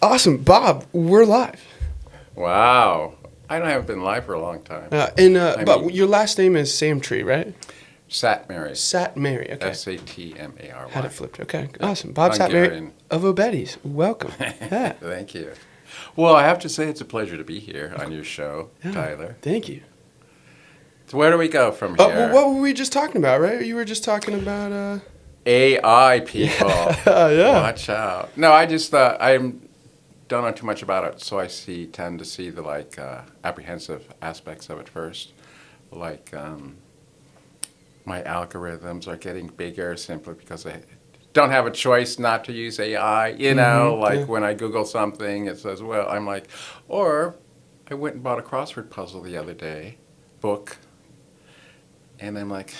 Awesome. Bob, we're live. Wow. I haven't been live for a long time. But your last name is Samtree, right? Satmary. Satmary, okay. Satmary. Had it flipped, okay. Awesome. Bob Satmary Hungarian. of Obetti's. Welcome. Yeah. Thank you. Well, I have to say it's a pleasure to be here on your show, Yeah. Tyler. Thank you. So where do we go from Well, here? what were we just talking about, right? You were just talking about, AI people. yeah. Watch out. No, I just I don't know too much about it, so I tend to see the apprehensive aspects of it first. Like my algorithms are getting bigger simply because I don't have a choice not to use AI. When I Google something, it says, well, I'm like, or I went and bought a crossword puzzle the other day, book, and I'm like,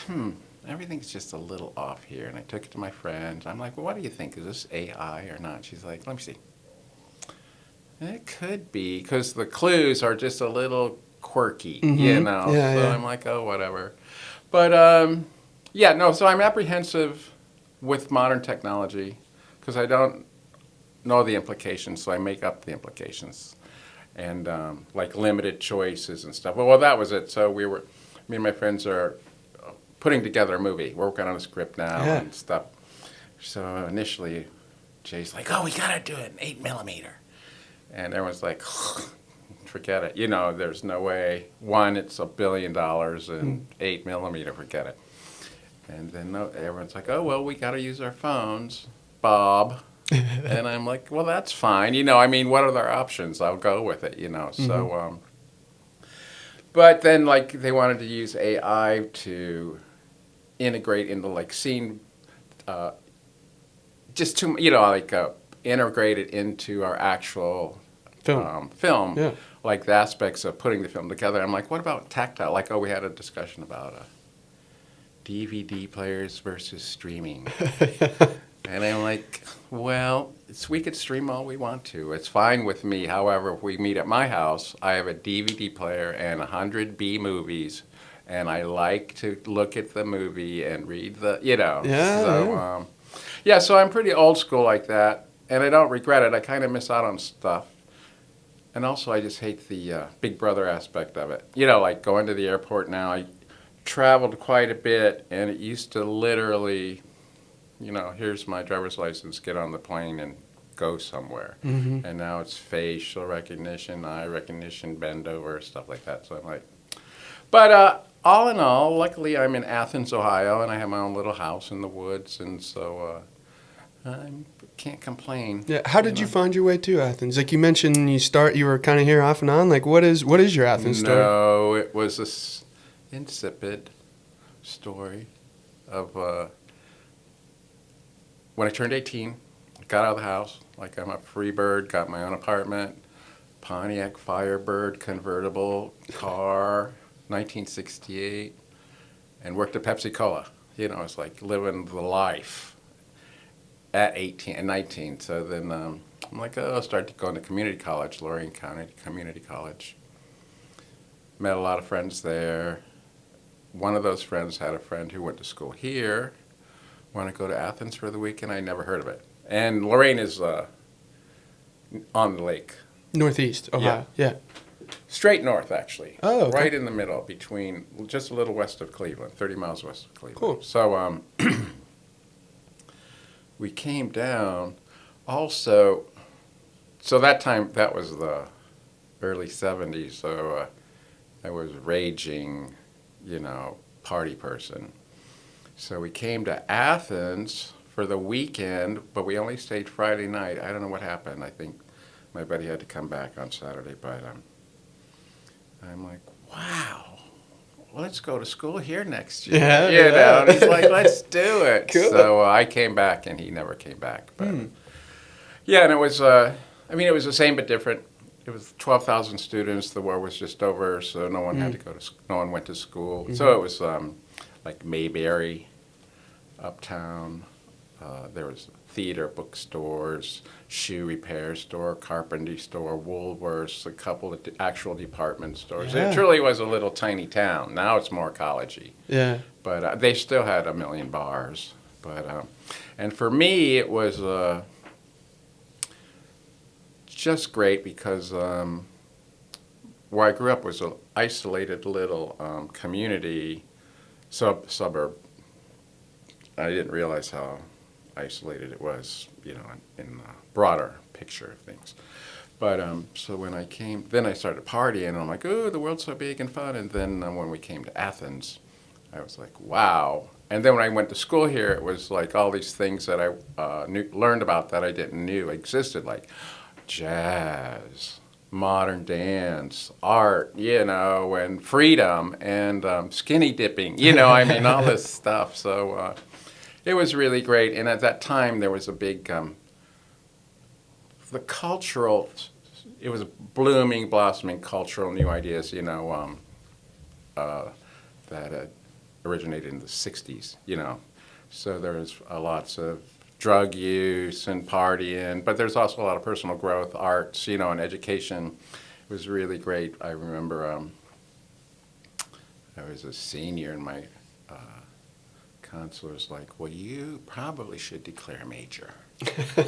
everything's just a little off here. And I took it to my friend. I'm like, well, what do you think? Is this AI or not? She's like, let me see. It could be, because the clues are just a little quirky, Yeah, so yeah. I'm like, oh, whatever. But, so I'm apprehensive with modern technology because I don't know the implications, so I make up the implications. And, like limited choices and stuff. Well, that was it. So me and my friends are putting together a movie. We're working on a script now and stuff. So initially, Jay's like, oh, we got to do it in 8mm. And everyone's like, forget it. There's no way. One, it's $1 billion, and 8mm, forget it. And then everyone's like, oh, well, we got to use our phones, Bob. And I'm like, well, that's fine. What are their options? I'll go with it, So, but then, they wanted to use AI to integrate into, scene, integrate it into our actual film, like the aspects of putting the film together. I'm like, what about tactile? We had a discussion about DVD players versus streaming. And I'm like, well, we could stream all we want to. It's fine with me. However, if we meet at my house, I have a DVD player and 100 B movies, and I like to look at the movie and read the, So I'm pretty old school like that, and I don't regret it. I kind of miss out on stuff. And also, I just hate the Big Brother aspect of it. Like going to the airport now, I traveled quite a bit, and it used to literally, here's my driver's license, get on the plane and go somewhere. Mm-hmm. And now it's facial recognition, eye recognition, bend over, stuff like that. So I'm like, but all in all, luckily I'm in Athens, Ohio, and I have my own little house in the woods, and so I can't complain. Yeah. How did you find your way to Athens? Like you mentioned, you were kind of here off and on. Like what is your Athens story? No, it was this insipid story of when I turned 18, got out of the house, like I'm a free bird, got my own apartment, Pontiac Firebird convertible car, 1968, and worked at Pepsi-Cola. It's like living the life at 18 and 19. So then I'm like, I'll start going to community college, Lorain County Community College. Met a lot of friends there. One of those friends had a friend who went to school here. Want to go to Athens for the weekend? I never heard of it. And Lorain is on the lake. Northeast Ohio. Yeah. Straight north, actually. Oh, okay. Right in the middle, between just a little west of Cleveland, 30 miles west of Cleveland. Cool. So we came down. Also, so that time, that was the early 70s, so I was raging, party person. So we came to Athens for the weekend, but we only stayed Friday night. I don't know what happened. I think my buddy had to come back on Saturday, but I'm like, wow, let's go to school here next year. Yeah. And he's like, let's do it. Cool. So I came back, and he never came back. But yeah, and it was, it was the same but different. It was 12,000 students. The war was just over, so no one had to go to no one went to school. Mm-hmm. So it was like Mayberry, Uptown. There was theater, bookstores, shoe repair store, carpentry store, Woolworths, a couple of actual department stores. Yeah. It truly was a little tiny town. Now it's more college-y. Yeah. But they still had 1 million bars. But and for me, it was just great because where I grew up was an isolated little community, suburb. I didn't realize how isolated it was, in the broader picture of things. But so when I came, then I started partying, and I'm like, oh, the world's so big and fun. And then when we came to Athens, I was like, wow. And then when I went to school here, it was like all these things that I learned about that I didn't knew existed, like jazz, modern dance, art, and freedom, and skinny dipping, I mean, all this stuff. So it was really great. And at that time, there was a big the cultural, it was blooming, blossoming cultural new ideas, that originated in the 60s, So there was lots of drug use and partying, but there's also a lot of personal growth, arts, and education. It was really great. I remember I was a senior and my counselor was like, well, you probably should declare a major.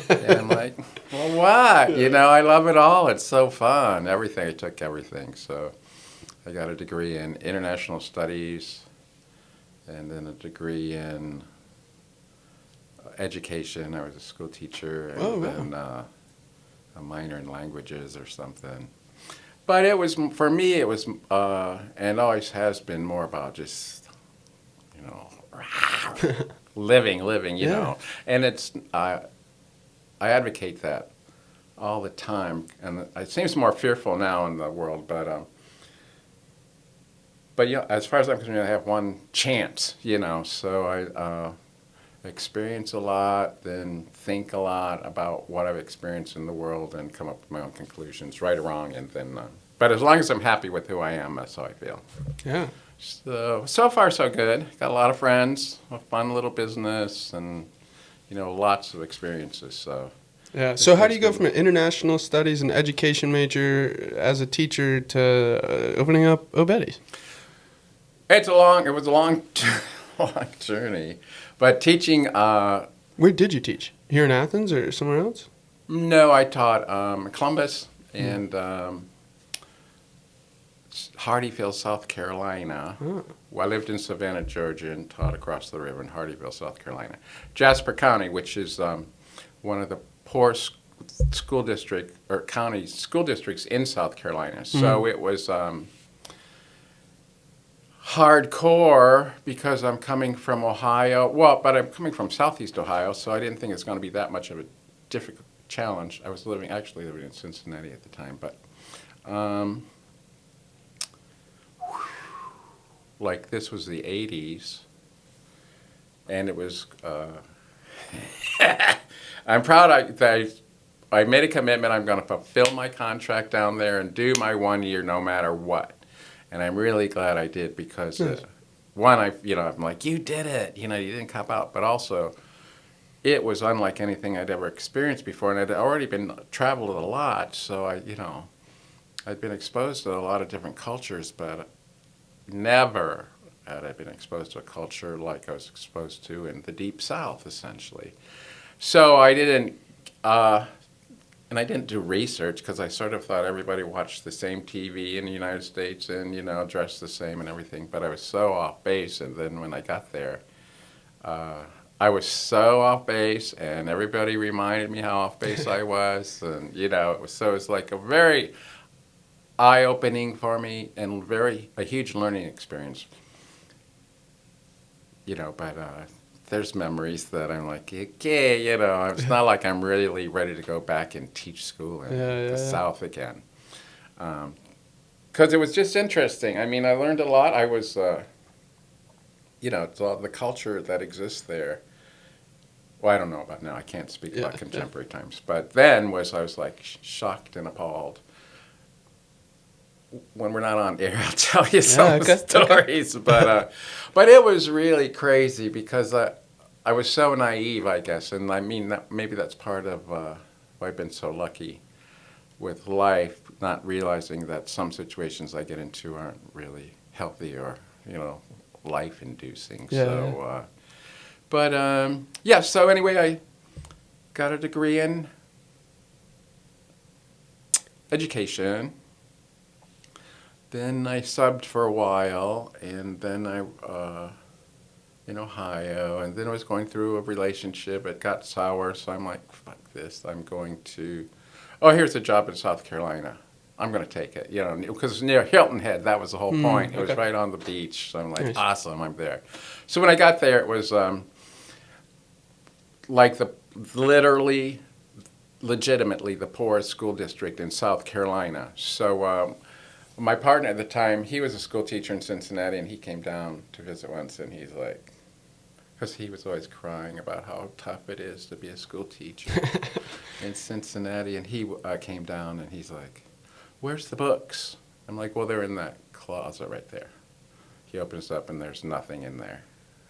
And I'm like, well, what? I love it all. It's so fun. Everything. I took everything. So I got a degree in international studies and then a degree in education. I was a school teacher and then a minor in languages or something. But it was, for me, it was, and always has been more about just, living, And it's, I advocate that all the time, and it seems more fearful now in the world, but yeah, as far as I'm concerned, I have one chance, so I experience a lot, then think a lot about what I've experienced in the world and come up with my own conclusions, right or wrong, and then, but as long as I'm happy with who I am, that's how I feel. Yeah. So far so good. Got a lot of friends, a fun little business, and lots of experiences. So yeah. So how do you go from an international studies and education major as a teacher to opening up Obetti's? It was a long, long journey, but teaching. Where did you teach? Here in Athens or somewhere else? No, I taught Columbus and Hardeeville, South Carolina. Oh. Well, I lived in Savannah, Georgia, and taught across the river in Hardeeville, South Carolina. Jasper County, which is one of the poor school district or county school districts in South Carolina. So it was hardcore because I'm coming from Ohio. Well, but I'm coming from Southeast Ohio, so I didn't think it's going to be that much of a difficult challenge. I was actually living in Cincinnati at the time, but. Like this was the 80s, and it was, I'm proud that I made a commitment. I'm going to fulfill my contract down there and do my 1 year no matter what. And I'm really glad I did because, one, I'm like, you did it, you didn't cop out. But also, it was unlike anything I'd ever experienced before, and I'd already traveled a lot, so I'd been exposed to a lot of different cultures, but never had I been exposed to a culture like I was exposed to in the Deep South, essentially. So I didn't, and I didn't do research because I sort of thought everybody watched the same TV in the United States and, dressed the same and everything, but I was so off base, and then when I got there, I was so off base, and everybody reminded me how off base I was, and, it was like a very eye-opening for me and a huge learning experience. But there's memories that I'm like, okay, it's not like I'm really ready to go back and teach school in the South again. Because it was just interesting. I mean, I learned a lot. I was, it's all the culture that exists there. Well, I don't know about now. I can't speak about contemporary times. But then I was like shocked and appalled. When we're not on air, I'll tell you some stories. Okay. But it was really crazy because I was so naive, I guess. And I mean, maybe that's part of why I've been so lucky with life, not realizing that some situations I get into aren't really healthy or, life-inducing. So anyway, I got a degree in education. Then I subbed for a while, and then I in Ohio, and then I was going through a relationship. It got sour, so I'm like, fuck this. I'm going to, here's a job in South Carolina. I'm going to take it, because near Hilton Head, that was the whole point. It was right on the beach. So I'm like, Nice. awesome, I'm there. So when I got there, it was like legitimately the poorest school district in South Carolina. So my partner at the time, he was a school teacher in Cincinnati, and he came down to visit once, and he's like, because he was always crying about how tough it is to be a school teacher in Cincinnati, and he came down, and he's like, where's the books? I'm like, well, they're in that closet right there. He opens up, and there's nothing in there.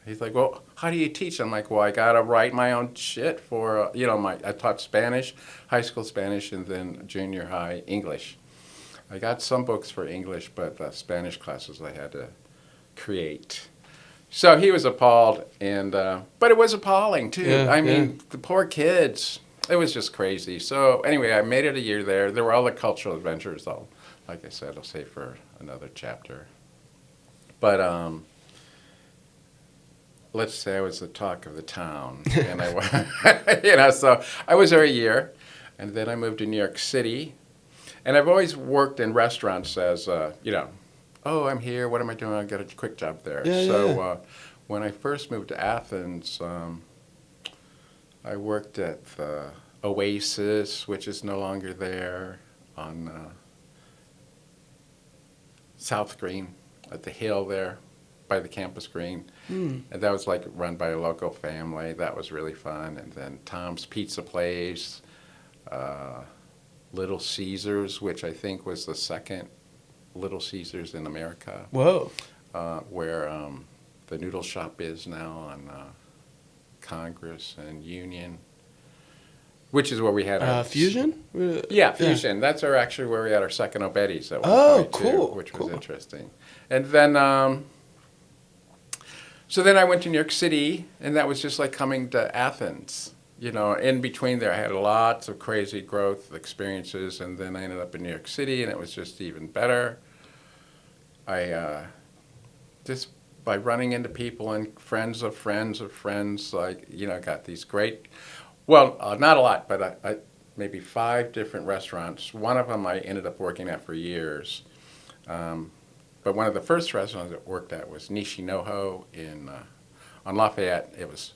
He's like, well, how do you teach? I'm like, well, I got to write my own shit for, I taught Spanish, high school Spanish, and then junior high English. I got some books for English, but the Spanish classes I had to create. So he was appalled, but it was appalling, too. Yeah, I mean, the poor kids, it was just crazy. So anyway, I made it a year there. There were other cultural adventures, like I said, I'll save for another chapter. But let's say I was the talk of the town, and so I was there a year, and then I moved to New York City, and I've always worked in restaurants as, I'm here, what am I doing? I'll get a quick job there. When I first moved to Athens, I worked at the Oasis, which is no longer there, on South Green, at the hill there, by the campus green. And that was like run by a local family. That was really fun. And then Tom's Pizza Place, Little Caesars, which I think was the second Little Caesars in America. Whoa. Where the noodle shop is now on Congress and Union, which is where we had our Fusion? Yeah, Fusion. That's actually where we had our second Obetti's at one point, cool. too, which was interesting. And then, so then I went to New York City, and that was just like coming to Athens. In between there, I had lots of crazy growth experiences, and then I ended up in New York City, and it was just even better. I just by running into people and friends of friends of friends, got these great, not a lot, but I maybe 5 different restaurants. One of them I ended up working at for years. But one of the first restaurants I worked at was Nishinoho on Lafayette. It was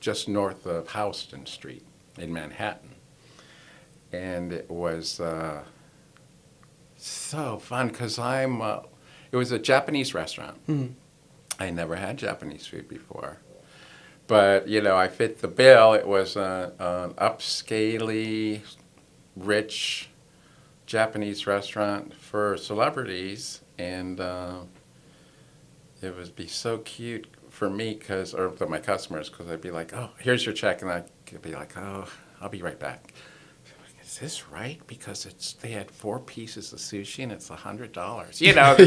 just north of Houston Street in Manhattan. And it was so fun because it was a Japanese restaurant. Mm. I never had Japanese food before. But, I fit the bill. It was an upscale, rich Japanese restaurant for celebrities. And it would be so cute for me or for my customers, because I'd be like, oh, here's your check. And I'd be like, oh, I'll be right back. Is this right? Because they had 4 pieces of sushi and it's $100.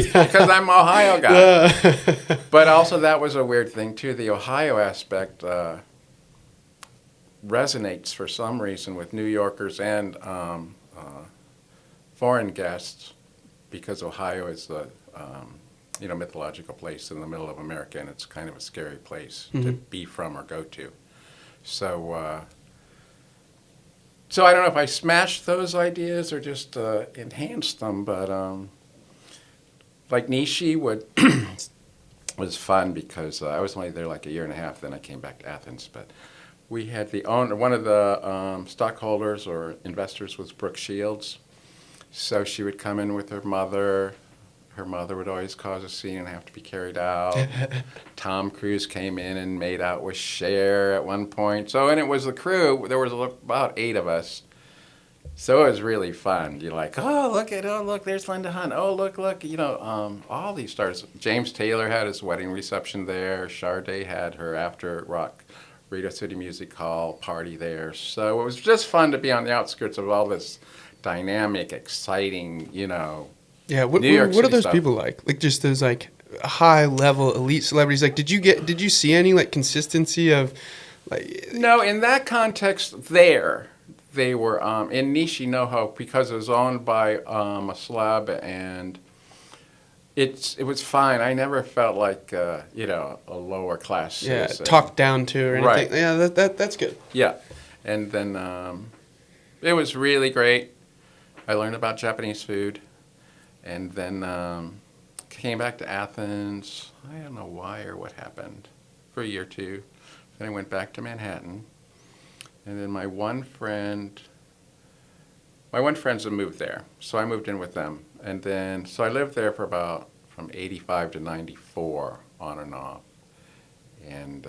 Because I'm an Ohio guy. But also that was a weird thing too. The Ohio aspect resonates for some reason with New Yorkers and foreign guests, because Ohio is the mythological place in the middle of America, and it's kind of a scary place to be from or go to. So I don't know if I smashed those ideas or just enhanced them, but like Nishi was fun because I was only there like a year and a half, then I came back to Athens. But we had one of the stockholders or investors was Brooke Shields. So she would come in with her mother. Her mother would always cause a scene and have to be carried out. Tom Cruise came in and made out with Cher at one point. And it was the crew. There was about 8 of us. So it was really fun. You're like, look, there's Linda Hunt. Oh, look, all these stars. James Taylor had his wedding reception there. Sade had her after rock Radio City Music Hall party there. So it was just fun to be on the outskirts of all this dynamic, exciting, Yeah, what are those stuff. people like? Like just those like high level elite celebrities. Like, did you see any like consistency of like? No, in that context, there they were in Nishinoho because it was owned by a slab, and it was fine. I never felt like a lower class Yeah, citizen. talked down to or anything. Right. Yeah, that's good. Yeah, and then it was really great. I learned about Japanese food, and then came back to Athens. I don't know why or what happened for a year or two. Then I went back to Manhattan, and then my one friends had moved there, so I moved in with them, and then so I lived there for about from '85 to '94 on and off, and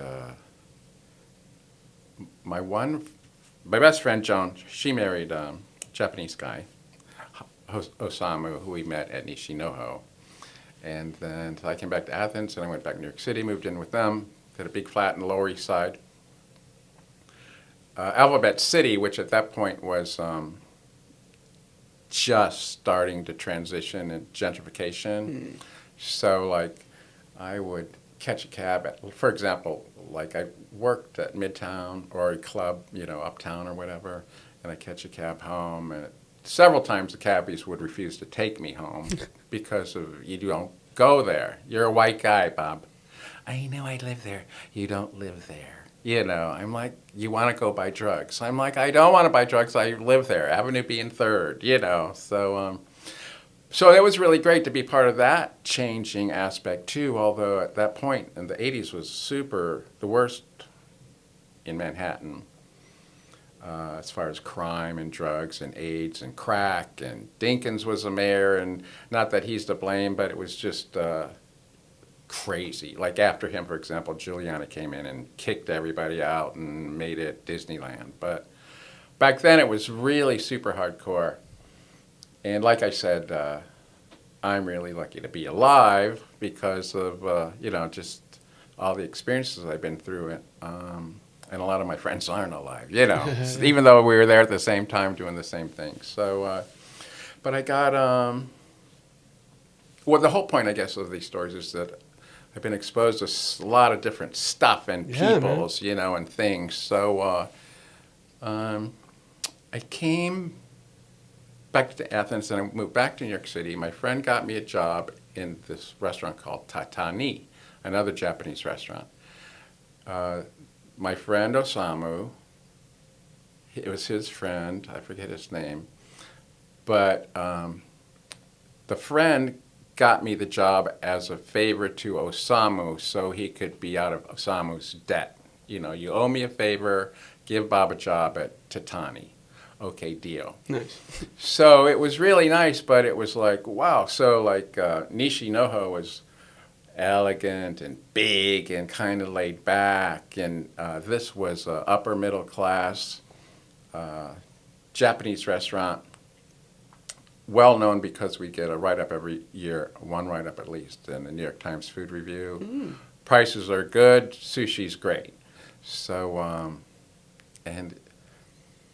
my best friend Joan, she married a Japanese guy, Osamu, who we met at Nishinoho. And then so I came back to Athens, and I went back to New York City, moved in with them, got a big flat in the Lower East Side. Alphabet City, which at that point was just starting to transition in gentrification. So, like, I would catch a cab for example, like I worked at Midtown or a club, uptown or whatever, and I catch a cab home, and several times the cabbies would refuse to take me home because of you don't go there. You're a white guy, Bob. I know I live there. You don't live there. I'm like, you want to go buy drugs. I'm like, I don't want to buy drugs. I live there. Avenue B and 3rd, So it was really great to be part of that changing aspect too, although at that point in the 80s was the worst in Manhattan. As far as crime and drugs and AIDS and crack, and Dinkins was the mayor, and not that he's to blame, but it was just crazy. Like after him, for example, Giuliani came in and kicked everybody out and made it Disneyland. But back then it was really super hardcore. And like I said, I'm really lucky to be alive because of, just all the experiences I've been through. And a lot of my friends aren't alive, even though we were there at the same time doing the same thing. So, but I got, the whole point, I guess, of these stories is that I've been exposed to a lot of different stuff and peoples, and things. So I came back to Athens and I moved back to New York City. My friend got me a job in this restaurant called Tatani, another Japanese restaurant. My friend Osamu, it was his friend, I forget his name, but the friend got me the job as a favor to Osamu so he could be out of Osamu's debt. You owe me a favor, give Bob a job at Tatani. Okay, deal. Nice. So it was really nice, but it was like, wow. So like Nishinoho was elegant and big and kind of laid back, and this was an upper middle class Japanese restaurant, well known because we get a write-up every year, one write-up at least, in the New York Times Food Review. Prices are good, sushi's great. So, and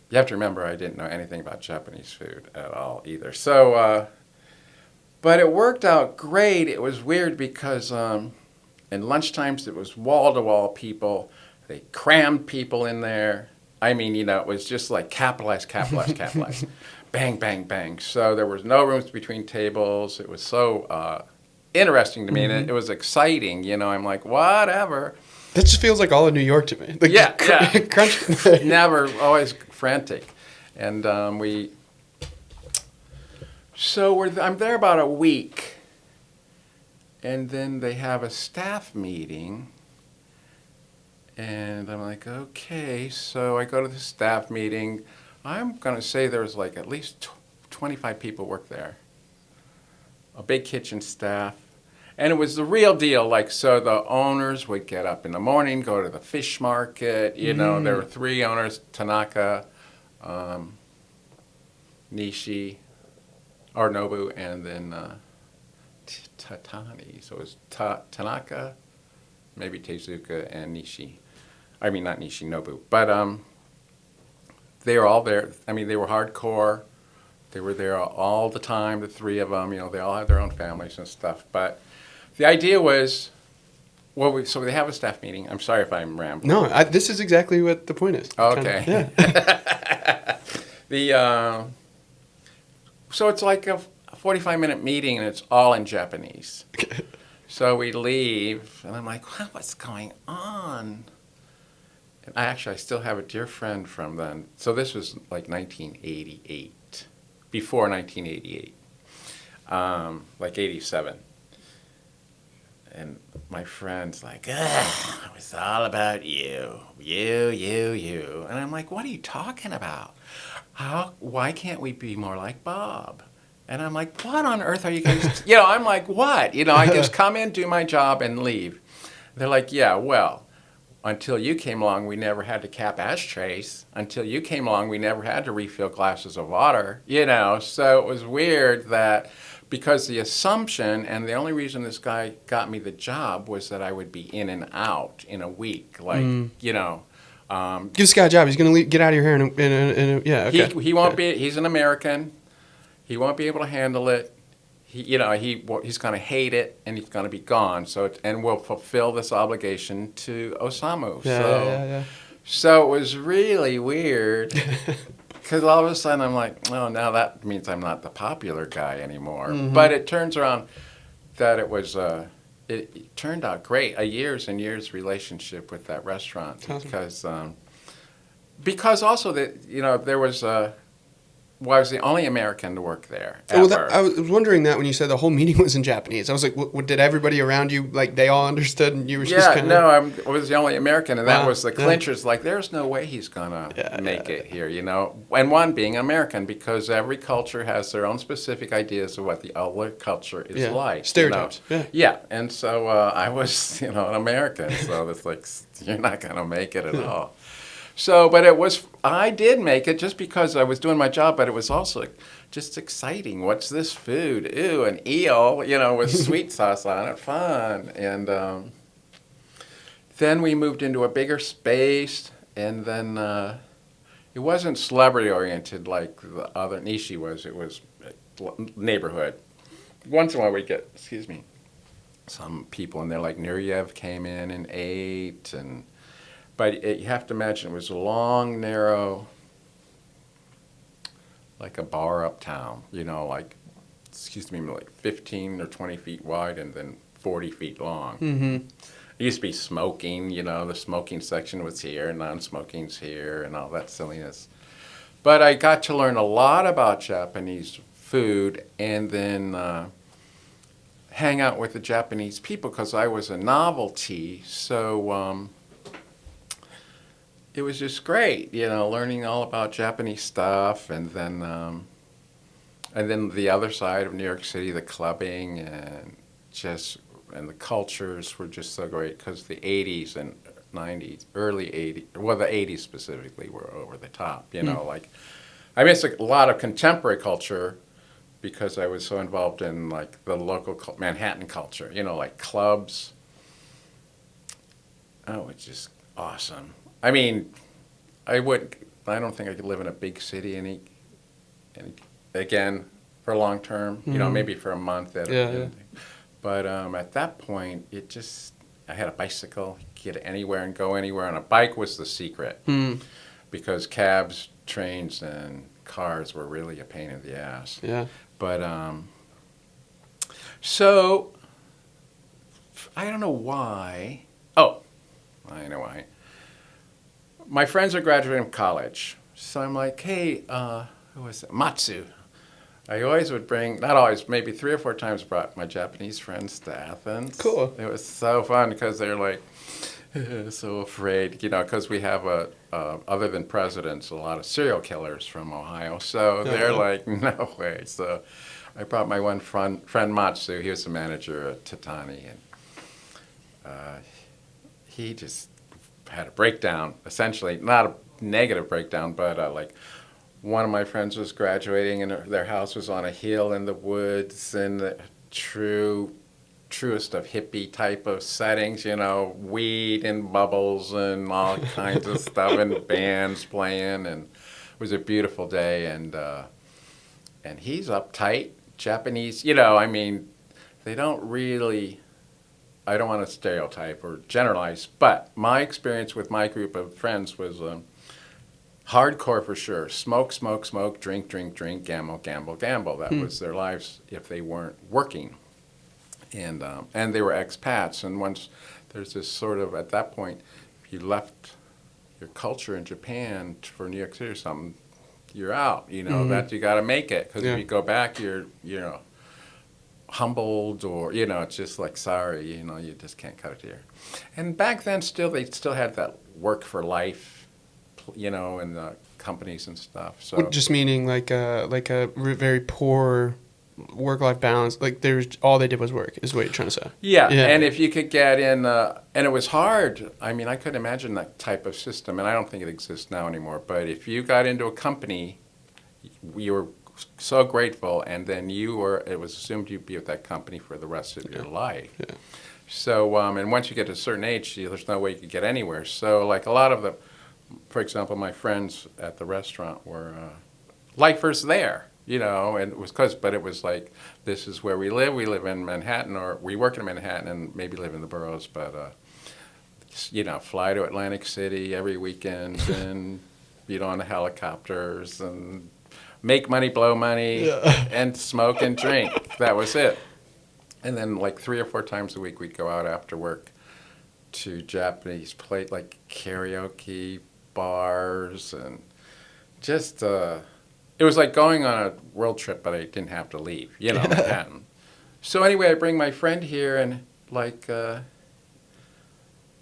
you have to remember I didn't know anything about Japanese food at all either. So, but it worked out great. It was weird because in lunchtimes it was wall-to-wall people. They crammed people in there. I mean, it was just like capitalize. Bang, bang, bang. So there was no rooms between tables. It was so interesting to me, and it was exciting. I'm like, whatever. That just feels like all of New York to me. Like Yeah. crunch. Never, always frantic. And I'm there about a week, and then they have a staff meeting, and I'm like, okay. So I go to the staff meeting. I'm going to say there was like at least 25 people work there. A big kitchen staff. And it was the real deal. Like, so the owners would get up in the morning, go to the fish market. There were 3 owners, Tanaka, Nishi, or Nobu, and then Tatani. So it was Tanaka, maybe Tezuka, and Nishi. I mean, not Nishi, Nobu. But they were all there. I mean, they were hardcore. They were there all the time, the 3 of them. They all had their own families and stuff. But the idea was, so they have a staff meeting. I'm sorry if I'm rambling. No, this is exactly what the point is. Okay. Yeah. So it's like a 45-minute meeting, and it's all in Japanese. So we leave, and I'm like, what's going on? And I still have a dear friend from then. So this was like 1988, before 1988, like 87. And my friend's like, it was all about you. And I'm like, what are you talking about? Why can't we be more like Bob? And I'm like, what on earth are you guys, I'm like, what? I just come in, do my job, and leave. They're like, yeah, well, until you came along, we never had to cap ashtrays. Until you came along, we never had to refill glasses of water, So it was weird that, because the assumption, and the only reason this guy got me the job was that I would be in and out in a week. Like, Give this guy a job. He's going to get out of your hair yeah, okay. He won't be, he's an American. He won't be able to handle it. He's going to hate it, and he's going to be gone. And we'll fulfill this obligation to Osamu. Yeah. So it was really weird, because all of a sudden I'm like, oh, now that means I'm not the popular guy anymore. Mm-hmm. But it turns around that it was, it turned out great, a years and years relationship with that restaurant. Awesome. Because also that, there was well, I was the only American to work there, ever. I was wondering that when you said the whole meeting was in Japanese. I was like, did everybody around you, like, they all understood and you were just kind of... No, I was the only American, and that was the clinchers. Like, there's no way he's going to make it here, And one being American, because every culture has their own specific ideas of what the other culture is like. Stereotypes. Yeah, and so I was, an American, so it's like, you're not going to make it at all. So, but I did make it just because I was doing my job, but it was also just exciting. What's this food? Ew, an eel, with sweet sauce on it, fun. And then we moved into a bigger space, and then it wasn't celebrity-oriented like the other Nishi was. It was neighborhood. Once in a while we'd get, some people, and they're like, Nureyev came in and ate, but you have to imagine it was a long, narrow, like a bar uptown, like 15 or 20 feet wide and then 40 feet long. Mm-hmm. It used to be smoking, the smoking section was here, non-smoking's here, and all that silliness. But I got to learn a lot about Japanese food, and then hang out with the Japanese people, because I was a novelty, so... it was just great, learning all about Japanese stuff, and then the other side of New York City, the clubbing, and the cultures were just so great, because the 80s and 90s, early 80s, well, the 80s specifically were over the top, like, I miss a lot of contemporary culture, because I was so involved in, like, the local Manhattan culture, like clubs. Oh, it's just awesome. I mean, I don't think I could live in a big city any again for long term, maybe for a month. But at that point, I had a bicycle, get anywhere and go anywhere, and a bike was the secret, because cabs, trains, and cars were really a pain in the ass. Yeah. But, so, I don't know why. Oh, I know why. My friends are graduating from college, so I'm like, hey, who was it? Matsu. I always would bring, not always, maybe 3 or 4 times brought my Japanese friends to Athens. Cool. It was so fun, because they're like, so afraid, because we have other than presidents, a lot of serial killers from Ohio, so they're like, no way. So I brought my one friend Matsu. He was the manager at Tatani, and he just had a breakdown, essentially, not a negative breakdown, but like, one of my friends was graduating, and their house was on a hill in the woods, in the truest of hippie type of settings, weed and bubbles and all kinds of stuff, and bands playing, and it was a beautiful day, and he's uptight, Japanese, I mean, they don't really, I don't want to stereotype or generalize, but my experience with my group of friends was Hardcore for sure. Smoke, smoke, smoke, drink, drink, drink, gamble, gamble, gamble. That Hmm. was their lives if they weren't working. And they were expats. And once there's this sort of, at that point, if you left your culture in Japan for New York City or something, you're out. You know, Mhm. that you got to make it. Because Yeah. if you go back, you're, humbled or, it's just like, sorry, you just can't cut it here. And back then, they still had that work for life, in the companies and stuff. So Just meaning like a very poor work-life balance. Like there's all they did was work. Is what you're trying to say. yeah, Yeah. and if you could get in, and it was hard. I mean, I couldn't imagine that type of system, and I don't think it exists now anymore. But if you got into a company, you were so grateful, and then it was assumed you'd be with that company for the rest of your life. Yeah. So, and once you get to a certain age, there's no way you could get anywhere. So, like a lot of for example, my friends at the restaurant were lifers there, and it was but it was like, this is where we live. We live in Manhattan, or we work in Manhattan and maybe live in the boroughs, but, fly to Atlantic City every weekend and, on the helicopters and make money, blow money, Yeah. and smoke and drink. That was it. And then like 3 or 4 times a week, we'd go out after work to Japanese like karaoke bars, and just it was like going on a world trip, but I didn't have to leave, Manhattan. So anyway, I bring my friend here, and like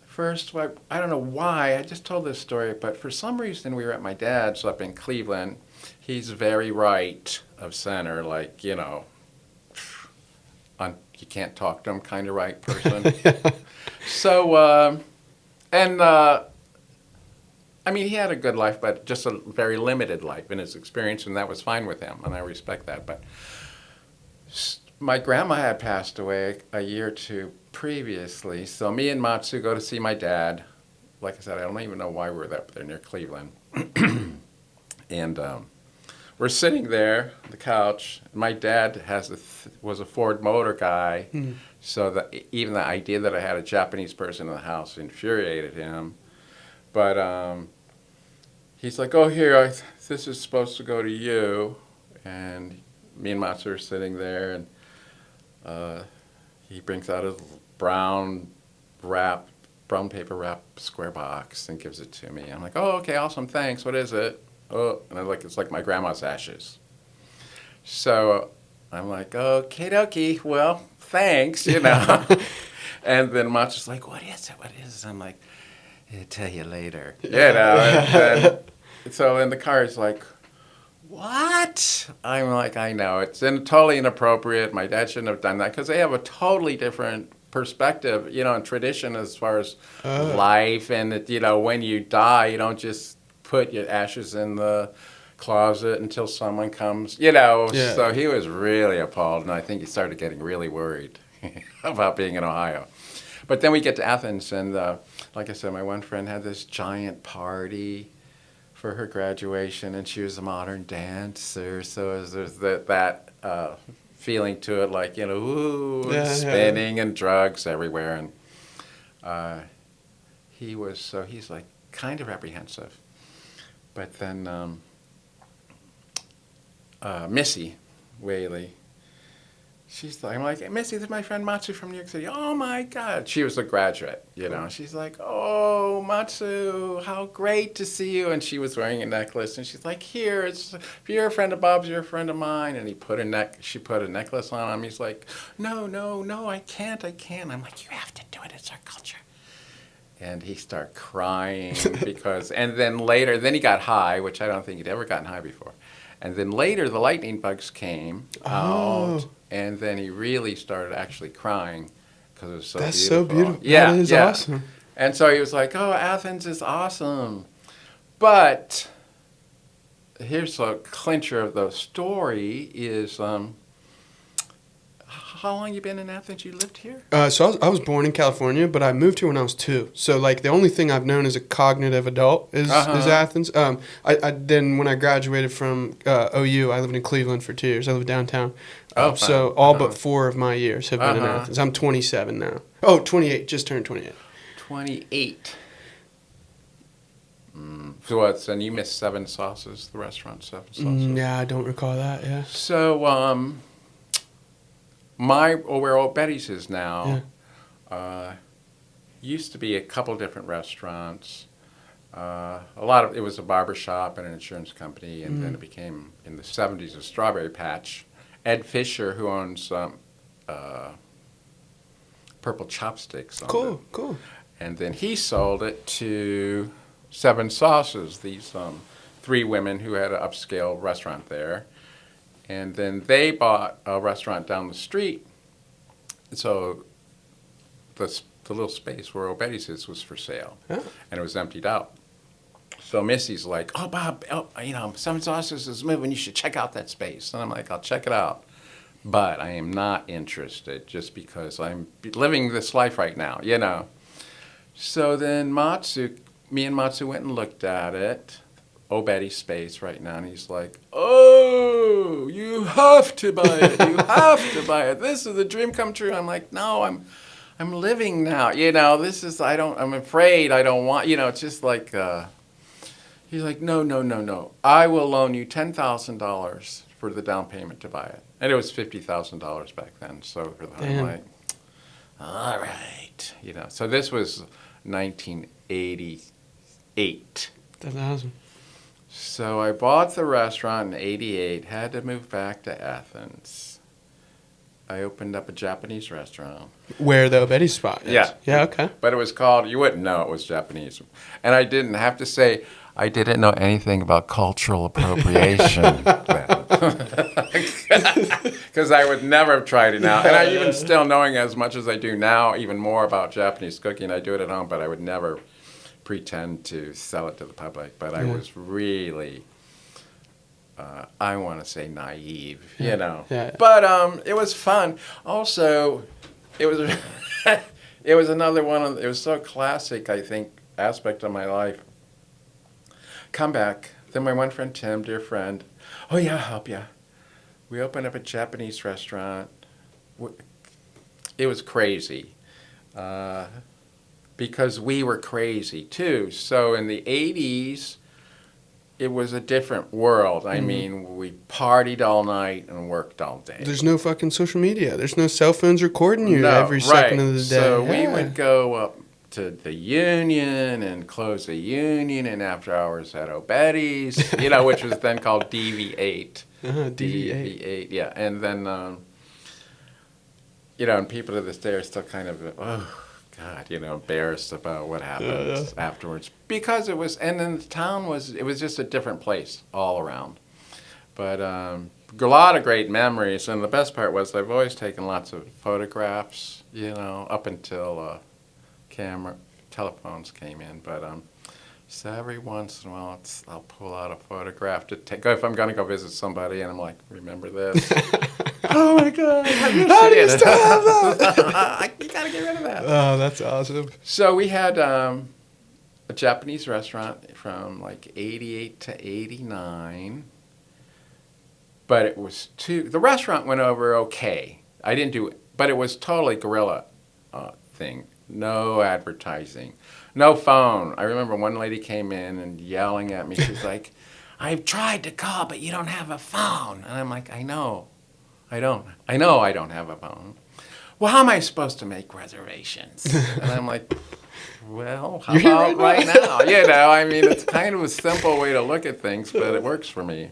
first, I don't know why, I just told this story, but for some reason we were at my dad's up in Cleveland. He's very right of center, like, you can't talk to him kind of right person. So, I mean, he had a good life, but just a very limited life in his experience, and that was fine with him, and I respect that. But my grandma had passed away a year or two previously, so me and Matsu go to see my dad. Like I said, I don't even know why we were up there near Cleveland. And we're sitting there on the couch. My dad was a Ford Motor guy, so even the idea that I had a Japanese person in the house infuriated him. But he's like, "Oh, here, this is supposed to go to you." And me and Matsu are sitting there, and he brings out a brown paper wrap square box and gives it to me. I'm like, "Oh, okay, awesome, thanks. What is it?" Oh, and it's like my grandma's ashes. So I'm like, "Okay, dokie, well, thanks, And then Matsu's like, "What is it? What is it?" I'm like, "I'll tell you later." And so in the car, it's like, "What?" I'm like, "I know. It's totally inappropriate. My dad shouldn't have done that," because they have a totally different perspective, and tradition as far as life. And, when you die, you don't just put your ashes in the closet until someone comes, Yeah. So he was really appalled, and I think he started getting really worried about being in Ohio. But then we get to Athens, and like I said, my one friend had this giant party for her graduation, and she was a modern dancer, so there's that feeling to it, like, ooh, spinning and drugs everywhere. And he's like kind of apprehensive. But then Missy Whaley, I'm like, "Hey, Missy, this is my friend Matsu from New York City." "Oh my God." She was a graduate, She's like, "Oh, Matsu, how great to see you." And she was wearing a necklace, and she's like, "Here, if you're a friend of Bob's, you're a friend of mine." And she put a necklace on him. He's like, No, I can't. I'm like, "You have to do it. It's our culture." And he started crying and then he got high, which I don't think he'd ever gotten high before. And then later, the lightning bugs came out, and then he really started actually crying because it was so That's beautiful. so beautiful. Yeah, that is awesome. And so he was like, "Oh, Athens is awesome." But here's a clincher of the story is, how long you been in Athens? You lived here? So I was born in California, but I moved here when I was 2. So like the only thing I've known as a cognitive adult is Athens. I then when I graduated from OU, I lived in Cleveland for 2 years. I lived downtown. So all but 4 of my years have been in Athens. I'm 27 now. Oh, 28. Just turned 28. 28. So what's, and you missed Seven Sauces, the restaurant Seven Sauces. Yeah, I don't recall that. Yeah. So, where Old Betty's is now, used to be a couple different restaurants. It was a barber shop and an insurance company, and then it became, in the 70s, a Strawberry Patch. Ed Fisher, who owns Purple Chopsticks. Cool. And then he sold it to Seven Sauces, these three women who had an upscale restaurant there. And then they bought a restaurant down the street. So the little space where Old Betty's is was for sale. Oh. And it was emptied out. So Missy's like, oh, Bob, Seven Sauces is moving. You should check out that space. And I'm like, I'll check it out. But I am not interested just because I'm living this life right now, So then me and Matsu went and looked at it, Old Betty's space right now, and he's like, oh, you have to buy it. You have to buy it. This is a dream come true. I'm like, no, I'm living now. This is, I'm afraid I don't want, it's just like, he's like, no. I will loan you $10,000 for the down payment to buy it. And it was $50,000 back then. So I'm like, all right. So this was 1988. That's awesome. So I bought the restaurant in 88, had to move back to Athens. I opened up a Japanese restaurant. Where the Betty spot is? Yeah. Yeah, okay. But it was called, you wouldn't know it was Japanese. And I didn't have to say, I didn't know anything about cultural appropriation then. Because I would never have tried it now. And I even still knowing as much as I do now, even more about Japanese cooking, I do it at home, but I would never pretend to sell it to the public. But I was really, I want to say naive, Yeah. But it was fun. Also, it was it was another one, it was so classic, I think, aspect of my life. Come back. Then my one friend, Tim, dear friend, oh yeah, I'll help you. We opened up a Japanese restaurant. It was crazy because we were crazy too. So in the 80s, it was a different world. I mean, we partied all night and worked all day. There's no fucking social media. There's no cell phones recording you every second of the day. So we would go up to the Union and close the Union and after hours at Old Betty's, which was then called DV8. DV8, yeah. And then, and people to this day are still kind of, oh, God, embarrassed about what happened afterwards. Because it was, and then the town it was just a different place all around. But a lot of great memories. And the best part was I've always taken lots of photographs, up until telephones came in. But so every once in a while I'll pull out a photograph to if I'm going to go visit somebody and I'm like, remember this? Oh my God, how do you still have that? You got to get rid of that. Oh, that's awesome. So we had a Japanese restaurant from like 88 to 89. But it was the restaurant went over okay. I didn't do it, but it was totally guerrilla thing. No advertising, no phone. I remember one lady came in and yelling at me. She's like, I've tried to call, but you don't have a phone. And I'm like, I know I don't have a phone. Well, how am I supposed to make reservations? And I'm like, well, how about right now? I mean, it's kind of a simple way to look at things, but it works for me.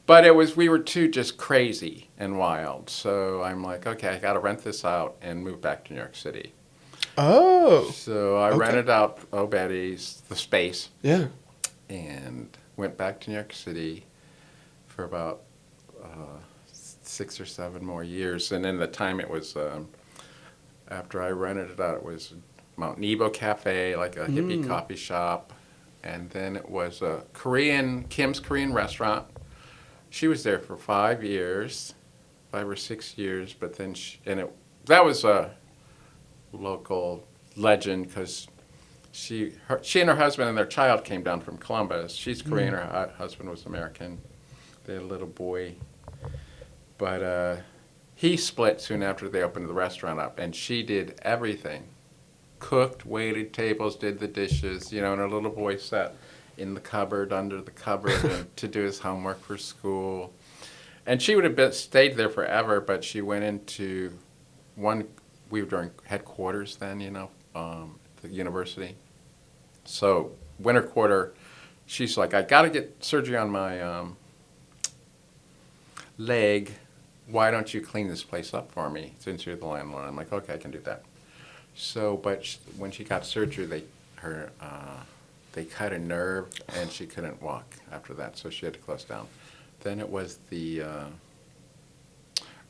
But we were too just crazy and wild. So I'm like, okay, I got to rent this out and move back to New York City. Oh. So I rented out Old Betty's, the space. Yeah. And went back to New York City for about 6 or 7 more years. And in the time it was, after I rented it out, it was Mount Nebo Cafe, like a hippie coffee shop. And then it was a Kim's Korean restaurant. She was there for 5 years, 5 or 6 years. But then that was a local legend because she and her husband and their child came down from Columbus. She's Korean, her husband was American. They had a little boy. But he split soon after they opened the restaurant up, and she did everything. Cooked, waited tables, did the dishes, and her little boy sat in the cupboard, under the cupboard, and to do his homework for school. And she would have stayed there forever, but she went into we were doing headquarters then, the university. So winter quarter, she's like, I got to get surgery on my leg. Why don't you clean this place up for me since you're the landlord? I'm like, okay, I can do that. So, but when she got surgery, they cut a nerve and she couldn't walk after that, so she had to close down. Then it was the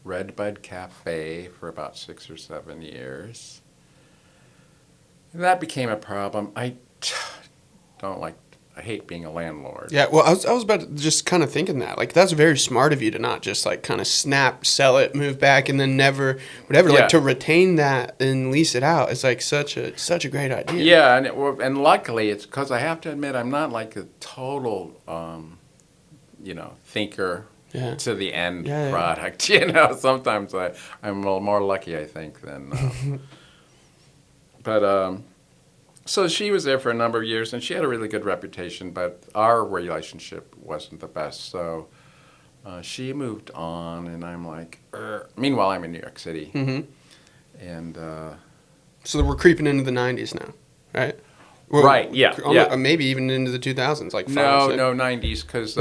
Redbud Cafe for about 6 or 7 years. And that became a problem. I hate being a landlord. Yeah, well, I was about to just kind of thinking that. Like, that's very smart of you to not just, like, kind of snap, sell it, move back, and then never, whatever. Yeah. Like, to retain that and lease it out is, like, such a great idea. Yeah, and luckily, it's because I have to admit, I'm not, like, a total, thinker to the end product. Sometimes I'm a little more lucky, I think, than... But... So she was there for a number of years, and she had a really good reputation, but our relationship wasn't the best. So she moved on, and I'm like, meanwhile, I'm in New York City. Mm-hmm. And so we're creeping into the 90s now, right? Right, yeah. Maybe even into the 2000s, like 5 No, 90s, because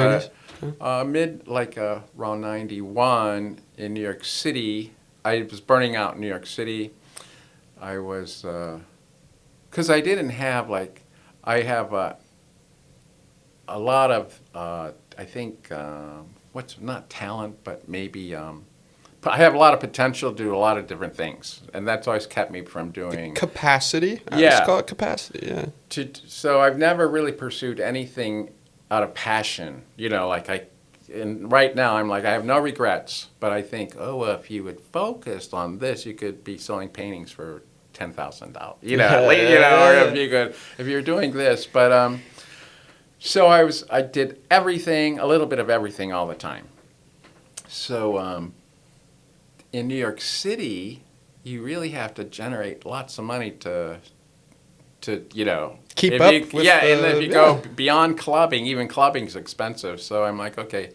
around 91 in New York City, I was burning out in New York City. I was... Because I didn't have, I have a lot of, I think, not talent, but maybe, I have a lot of potential to do a lot of different things. And that's always kept me from doing... Capacity? Yeah. Let's call it capacity, yeah. So I've never really pursued anything out of passion. And right now I'm like, I have no regrets. But I think, if you had focused on this, you could be selling paintings for $10,000, or if you're doing this, but so I did everything, a little bit of everything all the time. So in New York City, you really have to generate lots of money to keep up with and if you go beyond clubbing, even clubbing's expensive. So I'm like, okay,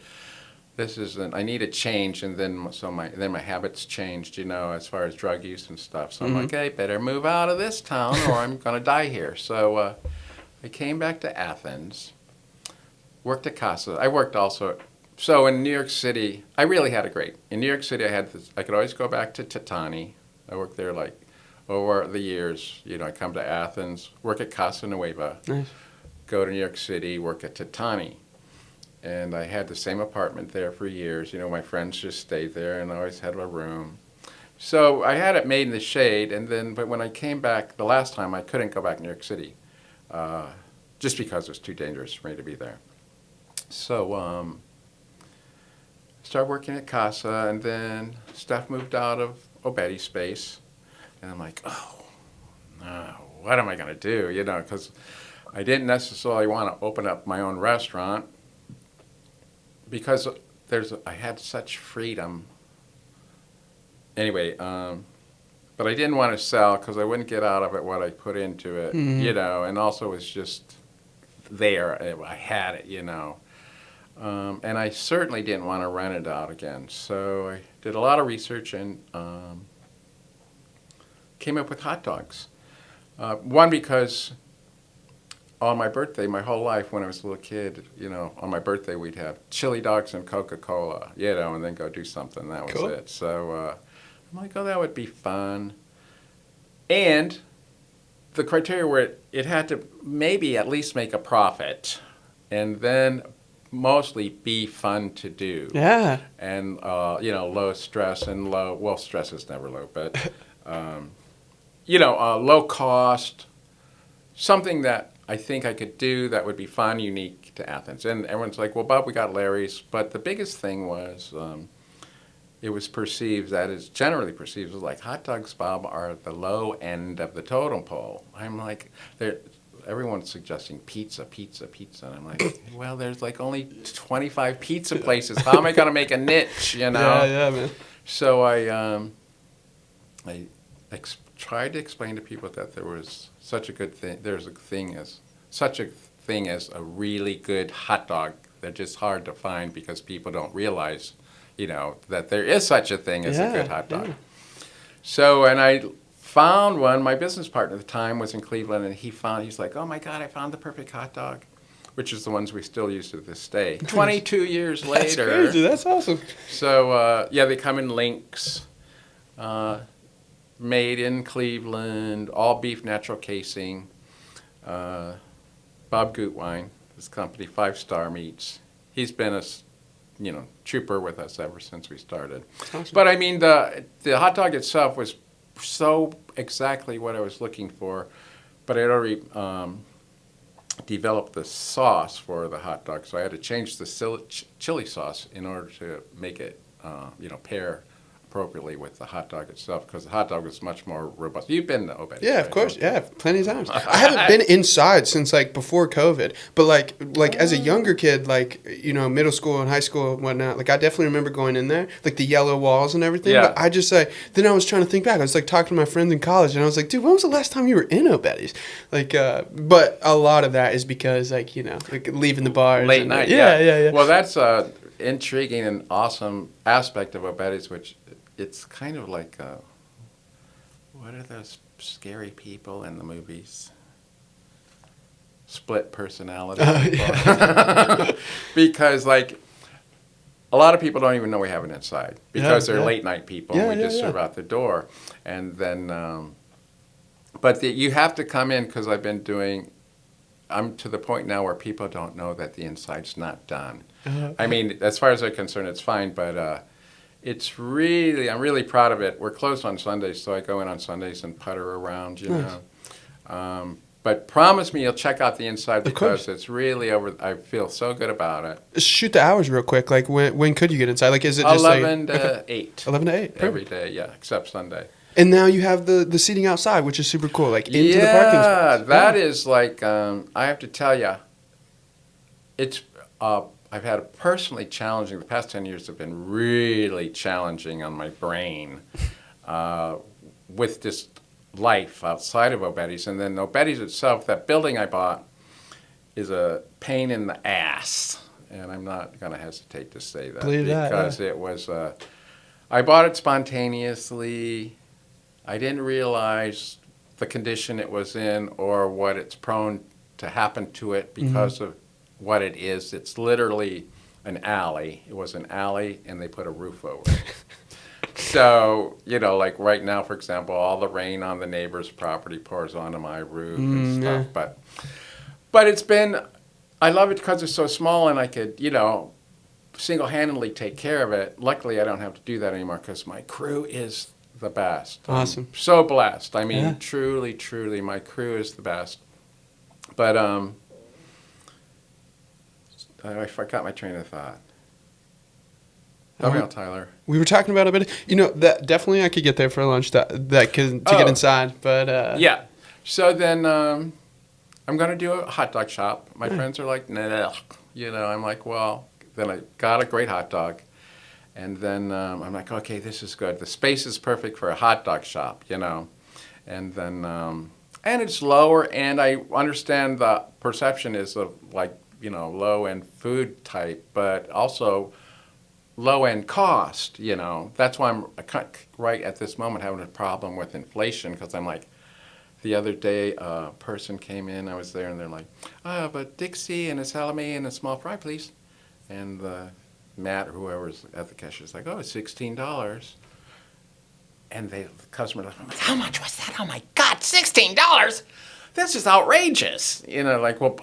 I need a change, and then my habits changed, as far as drug use and stuff. So I'm like, hey, better move out of this town, or I'm gonna die here. So I came back to Athens, worked at Casa. I worked also. So in New York City, I really had it great. In New York City, I could always go back to Titani. I worked there over the years. I come to Athens, work at Casa Nueva, nice. Go to New York City, work at Titani. And I had the same apartment there for years. My friends just stayed there, and I always had a room. So I had it made in the shade, but when I came back the last time, I couldn't go back to New York City, just because it was too dangerous for me to be there. So I started working at Casa, and then stuff moved out of Obetti's space. And I'm like, oh, no, what am I going to do? Because I didn't necessarily want to open up my own restaurant, because I had such freedom. Anyway, but I didn't want to sell because I wouldn't get out of it what I put into it, and also it was just there. I had it, and I certainly didn't want to rent it out again. So I did a lot of research and came up with hot dogs. One, because on my birthday, my whole life when I was a little kid, on my birthday we'd have chili dogs and Coca-Cola, and then go do something. That was it. So I'm like, that would be fun. And the criteria were it had to maybe at least make a profit, and then mostly be fun to do. Yeah. And, low stress and stress is never low, but, low cost, something that I think I could do that would be fun, unique to Athens. And everyone's like, well, Bob, we got Larry's. But the biggest thing was it was perceived, that is generally perceived, as like hot dogs, Bob, are at the low end of the totem pole. I'm like, everyone's suggesting pizza. And I'm like, well, there's only 25 pizza places. How am I going to make a niche, Yeah, man. So I tried to explain to people that there was such a good thing. There's a thing as such a thing as a really good hot dog. They're just hard to find because people don't realize, that there is such a thing as a good hot dog. Yeah. So, and I found one. My business partner at the time was in Cleveland, and he's like, "Oh my God, I found the perfect hot dog," which is the ones we still use to this day. 22 years later. That's crazy. That's awesome. So, they come in links, made in Cleveland, all beef natural casing. Bob Gutwein, his company, 5 Star Meats. He's been a trooper with us ever since we started. Awesome. But I mean, the hot dog itself was so exactly what I was looking for, but I had already developed the sauce for the hot dog, so I had to change the chili sauce in order to make it, pair appropriately with the hot dog itself, because the hot dog is much more robust. You've been to Obed. Yeah, right? Of course. Yeah, plenty of times. I haven't been inside since before COVID, but like as a younger kid, middle school and high school and whatnot, I definitely remember going in there, the yellow walls and everything. Yeah. But I just then I was trying to think back. I was talking to my friends in college, and I was like, dude, when was the last time you were in Obed's? But a lot of that is because leaving the bars late night. Yeah. Well, that's intriguing and awesome aspect of Obed's, which it's kind of like, what are those scary people in the movies? Split personality. Because a lot of people don't even know we have it inside because they're late night people and we just serve out the door. And then, but you have to come in because I'm to the point now where people don't know that the inside's not done. I mean, as far as I'm concerned, it's fine, but I'm really proud of it. We're closed on Sundays, so I go in on Sundays and putter around, know. But promise me you'll check out the inside because it's really I feel so good about it. Shoot the hours real quick. When could you get inside? Is it just 11 to 8? 11 to 8. Every day, yeah, except Sunday. And now you have the seating outside, which is super cool, into the parking space. Yeah, that is I have to tell you, it's I've had a personally challenging. The past 10 years have been really challenging on my brain with this life outside of Obed's. And then Obed's itself, that building I bought, is a pain in the ass. And I'm not going to hesitate to say that. Because it was, I bought it spontaneously. I didn't realize the condition it was in or what it's prone to happen to it because of what it is. It's literally an alley. It was an alley, and they put a roof over it. So, right now, for example, all the rain on the neighbor's property pours onto my roof and stuff. Yeah. But it's been, I love it because it's so small, and I could, single-handedly take care of it. Luckily, I don't have to do that anymore because my crew is the best. Awesome. I'm so blessed. I mean, truly, truly, my crew is the best. But, I forgot my train of thought. Help me out, Tyler. We were talking about a bit. That definitely I could get there for lunch. To get inside, but yeah. So then I'm gonna do a hot dog shop. My friends are like, nah. I'm like, well. Then I got a great hot dog, and then I'm like, okay, this is good. The space is perfect for a hot dog shop, and then and it's lower, and I understand the perception is of low-end food type, but also low-end cost, That's why I'm right at this moment having a problem with inflation because I'm like, the other day a person came in, I was there, and they're like, but Dixie and a salami and a small fry, please. And Matt or whoever's at the cashier is like, it's $16. And the customer like, how much was that? Oh, my God, $16? That's just outrageous. Well,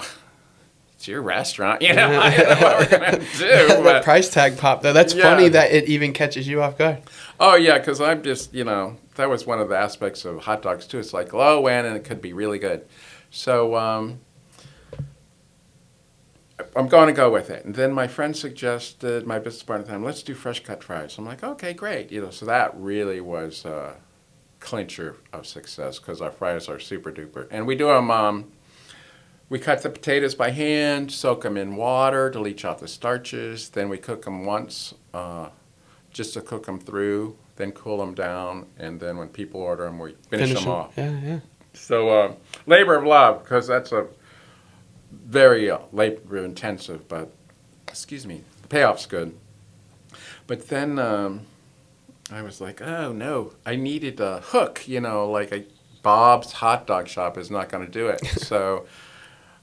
it's your restaurant, I don't know what we're going to do. That price tag popped, though. That's funny that it even catches you off guard. Oh, yeah, because I'm just, that was one of the aspects of hot dogs, too. It's low end, and it could be really good. So I'm going to go with it. And then my friend suggested, my business partner at the time, let's do fresh cut fries. I'm like, okay, great. So that really was a clincher of success because our fries are super duper. And we do them, we cut the potatoes by hand, soak them in water to leach out the starches. Then we cook them once just to cook them through, then cool them down. And then when people order them, we finish them off. Yeah. So labor of love, because that's very labor intensive, but excuse me, the payoff's good. But then I was like, oh no, I needed a hook, like a Bob's hot dog shop is not going to do it. So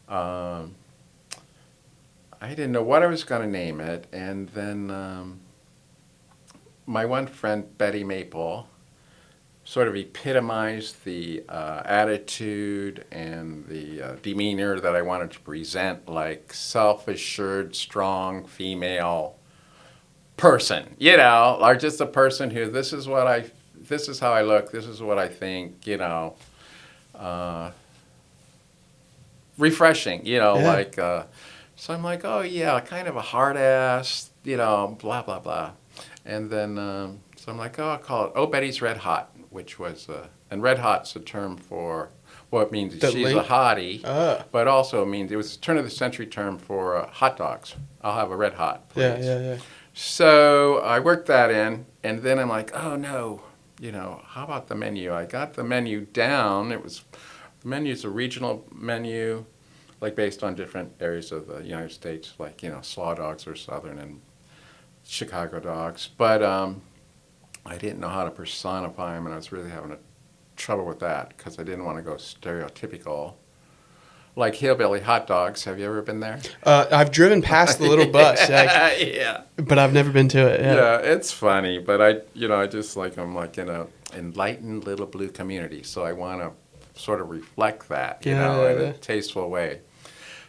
I didn't know what I was going to name it. And then my one friend, Betty Maple, sort of epitomized the attitude and the demeanor that I wanted to present, like self-assured, strong female person, or just a person who this is how I look, this is what I think, refreshing, like, so I'm like, oh yeah, kind of a hard ass, blah, blah, blah. And then, so I'm like, oh, I'll call it, oh, Betty's Red Hot, which was, and Red Hot's a term for, well, it means she's a hottie, but also it means, it was a turn of the century term for hot dogs. I'll have a Red Hot, please. Yeah. So I worked that in, and then I'm like, oh no, how about the menu? I got the menu down. The menu's a regional menu, like based on different areas of the United States, like, slaw dogs are Southern and Chicago dogs. But I didn't know how to personify them, and I was really having trouble with that because I didn't want to go stereotypical. Like hillbilly hot dogs. Have you ever been there? I've driven past the little bus. Yeah. But I've never been to it. Yeah, it's funny. But I just I'm like in a enlightened little blue community. So I want to sort of reflect that, in a tasteful way.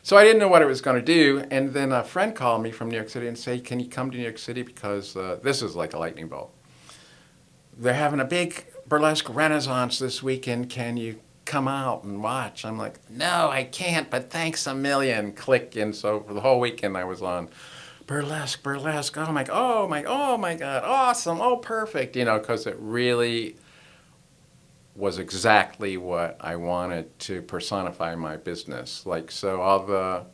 So I didn't know what I was going to do. And then a friend called me from New York City and said, can you come to New York City? Because this is like a lightning bolt. They're having a big burlesque renaissance this weekend. Can you come out and watch? I'm like, no, I can't, but thanks a million. Click. And so for the whole weekend I was on burlesque. Oh my God, awesome. Oh, perfect. Because it really was exactly what I wanted to personify my business. Like, so all the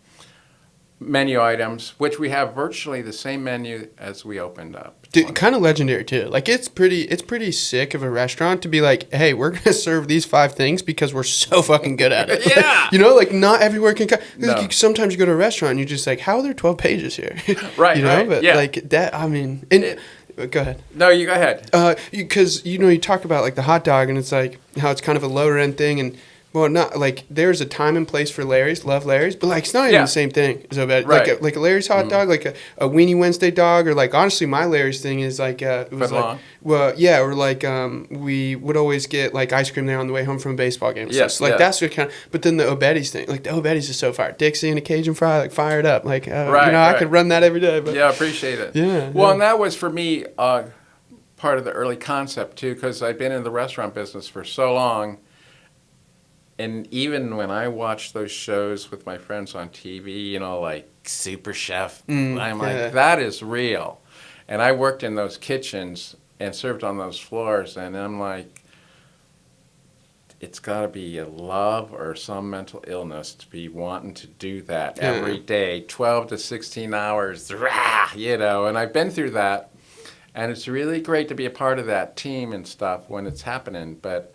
menu items, which we have virtually the same menu as we opened up. Dude, kind of legendary too. Like it's pretty sick of a restaurant to be like, hey, we're gonna serve these 5 things because we're so fucking good at it. Yeah. Like not everywhere can. No. Sometimes you go to a restaurant and you're just like, how are there 12 pages here? Right. Right. But yeah. like that. I mean, and go ahead. No, you go ahead. Because you talk about like the hot dog and it's like how it's kind of a lower end thing and. Well, not like there's a time and place for Larry's, love Larry's, but like it's not even the same thing. So bad, right. like a Larry's hot dog, like a Weenie Wednesday dog, or like honestly, my Larry's thing is like it was like well, yeah, or like we would always get like ice cream there on the way home from a baseball game. Yes, so, like that's what kind of. But then the O'Betty's thing, like the O'Betty's is so fire. Dixie and a Cajun fry, like fired up, like I could run that every day. But yeah, appreciate it. Yeah. Well, and that was for me part of the early concept too, because I'd been in the restaurant business for so long. And even when I watch those shows with my friends on TV, like Super Chef, I'm like, that is real. And I worked in those kitchens and served on those floors, and I'm like, it's got to be a love or some mental illness to be wanting to do that every day, 12 to 16 hours, and I've been through that. And it's really great to be a part of that team and stuff when it's happening, but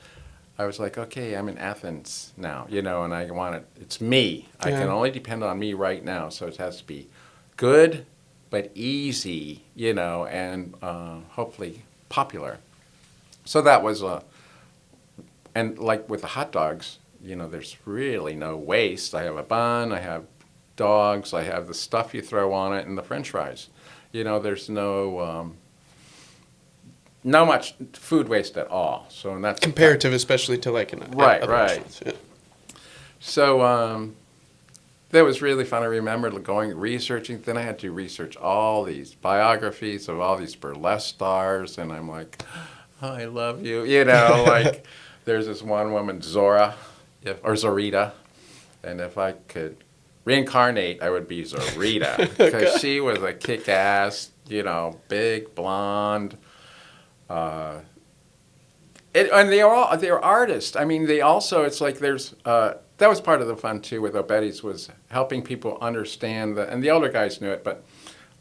I was like, okay, I'm in Athens now, and I want it's me. I can only depend on me right now, so it has to be good but easy, and hopefully popular. So that was, and like with the hot dogs, there's really no waste. I have a bun, I have dogs, I have the stuff you throw on it, and the French fries. There's no much food waste at all. So and that's comparative, especially to like right. Yeah. So that was really fun. I remember researching. Then I had to research all these biographies of all these burlesque stars, and I'm like, oh, I love you. Like there's this one woman, Zorita, and if I could reincarnate, I would be Zorita because she was a kick-ass, big blonde. And they're artists. I mean, they also, it's like there's, that was part of the fun too with O'Betty's was helping people understand and the older guys knew it, but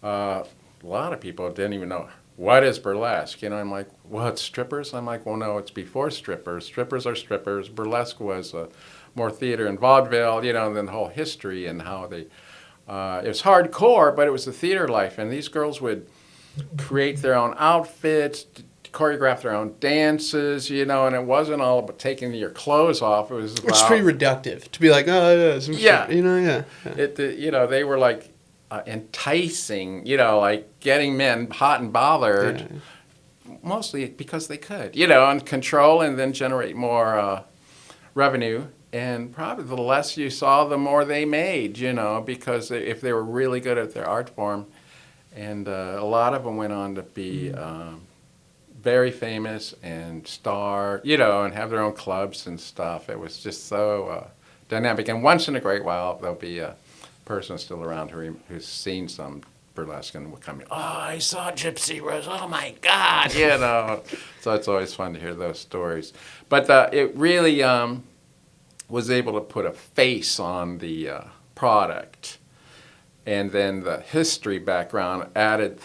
a lot of people didn't even know, what is burlesque? I'm like, well, it's strippers? I'm like, well, no, it's before strippers. Strippers are strippers. Burlesque was more theater in vaudeville, and then the whole history and how they. It was hardcore, but it was the theater life, and these girls would create their own outfits, choreograph their own dances, and it wasn't all about taking your clothes off. It was about, It's pretty reductive to be like, oh yeah, yeah. They were like enticing, like getting men hot and bothered, mostly because they could, and control and then generate more revenue. And probably the less you saw, the more they made, because if they were really good at their art form. And a lot of them went on to be very famous and star, and have their own clubs and stuff. It was just so dynamic. And once in a great while, there'll be a person still around who's seen some burlesque and will come in, oh, I saw Gypsy Rose, oh my God, So it's always fun to hear those stories. But it really was able to put a face on the product. And then the history background added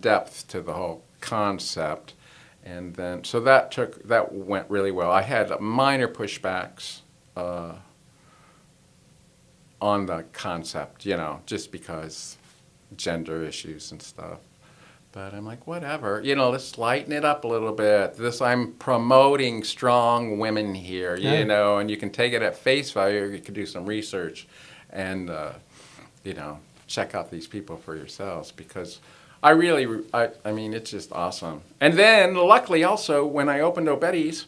depth to the whole concept. And then, so that went really well. I had minor pushbacks on the concept, just because gender issues and stuff. But I'm like, whatever, let's lighten it up a little bit. I'm promoting strong women here, and you can take it at face value, or you can do some research and, check out these people for yourselves, because I mean, it's just awesome. And then, luckily also, when I opened O'Betty's,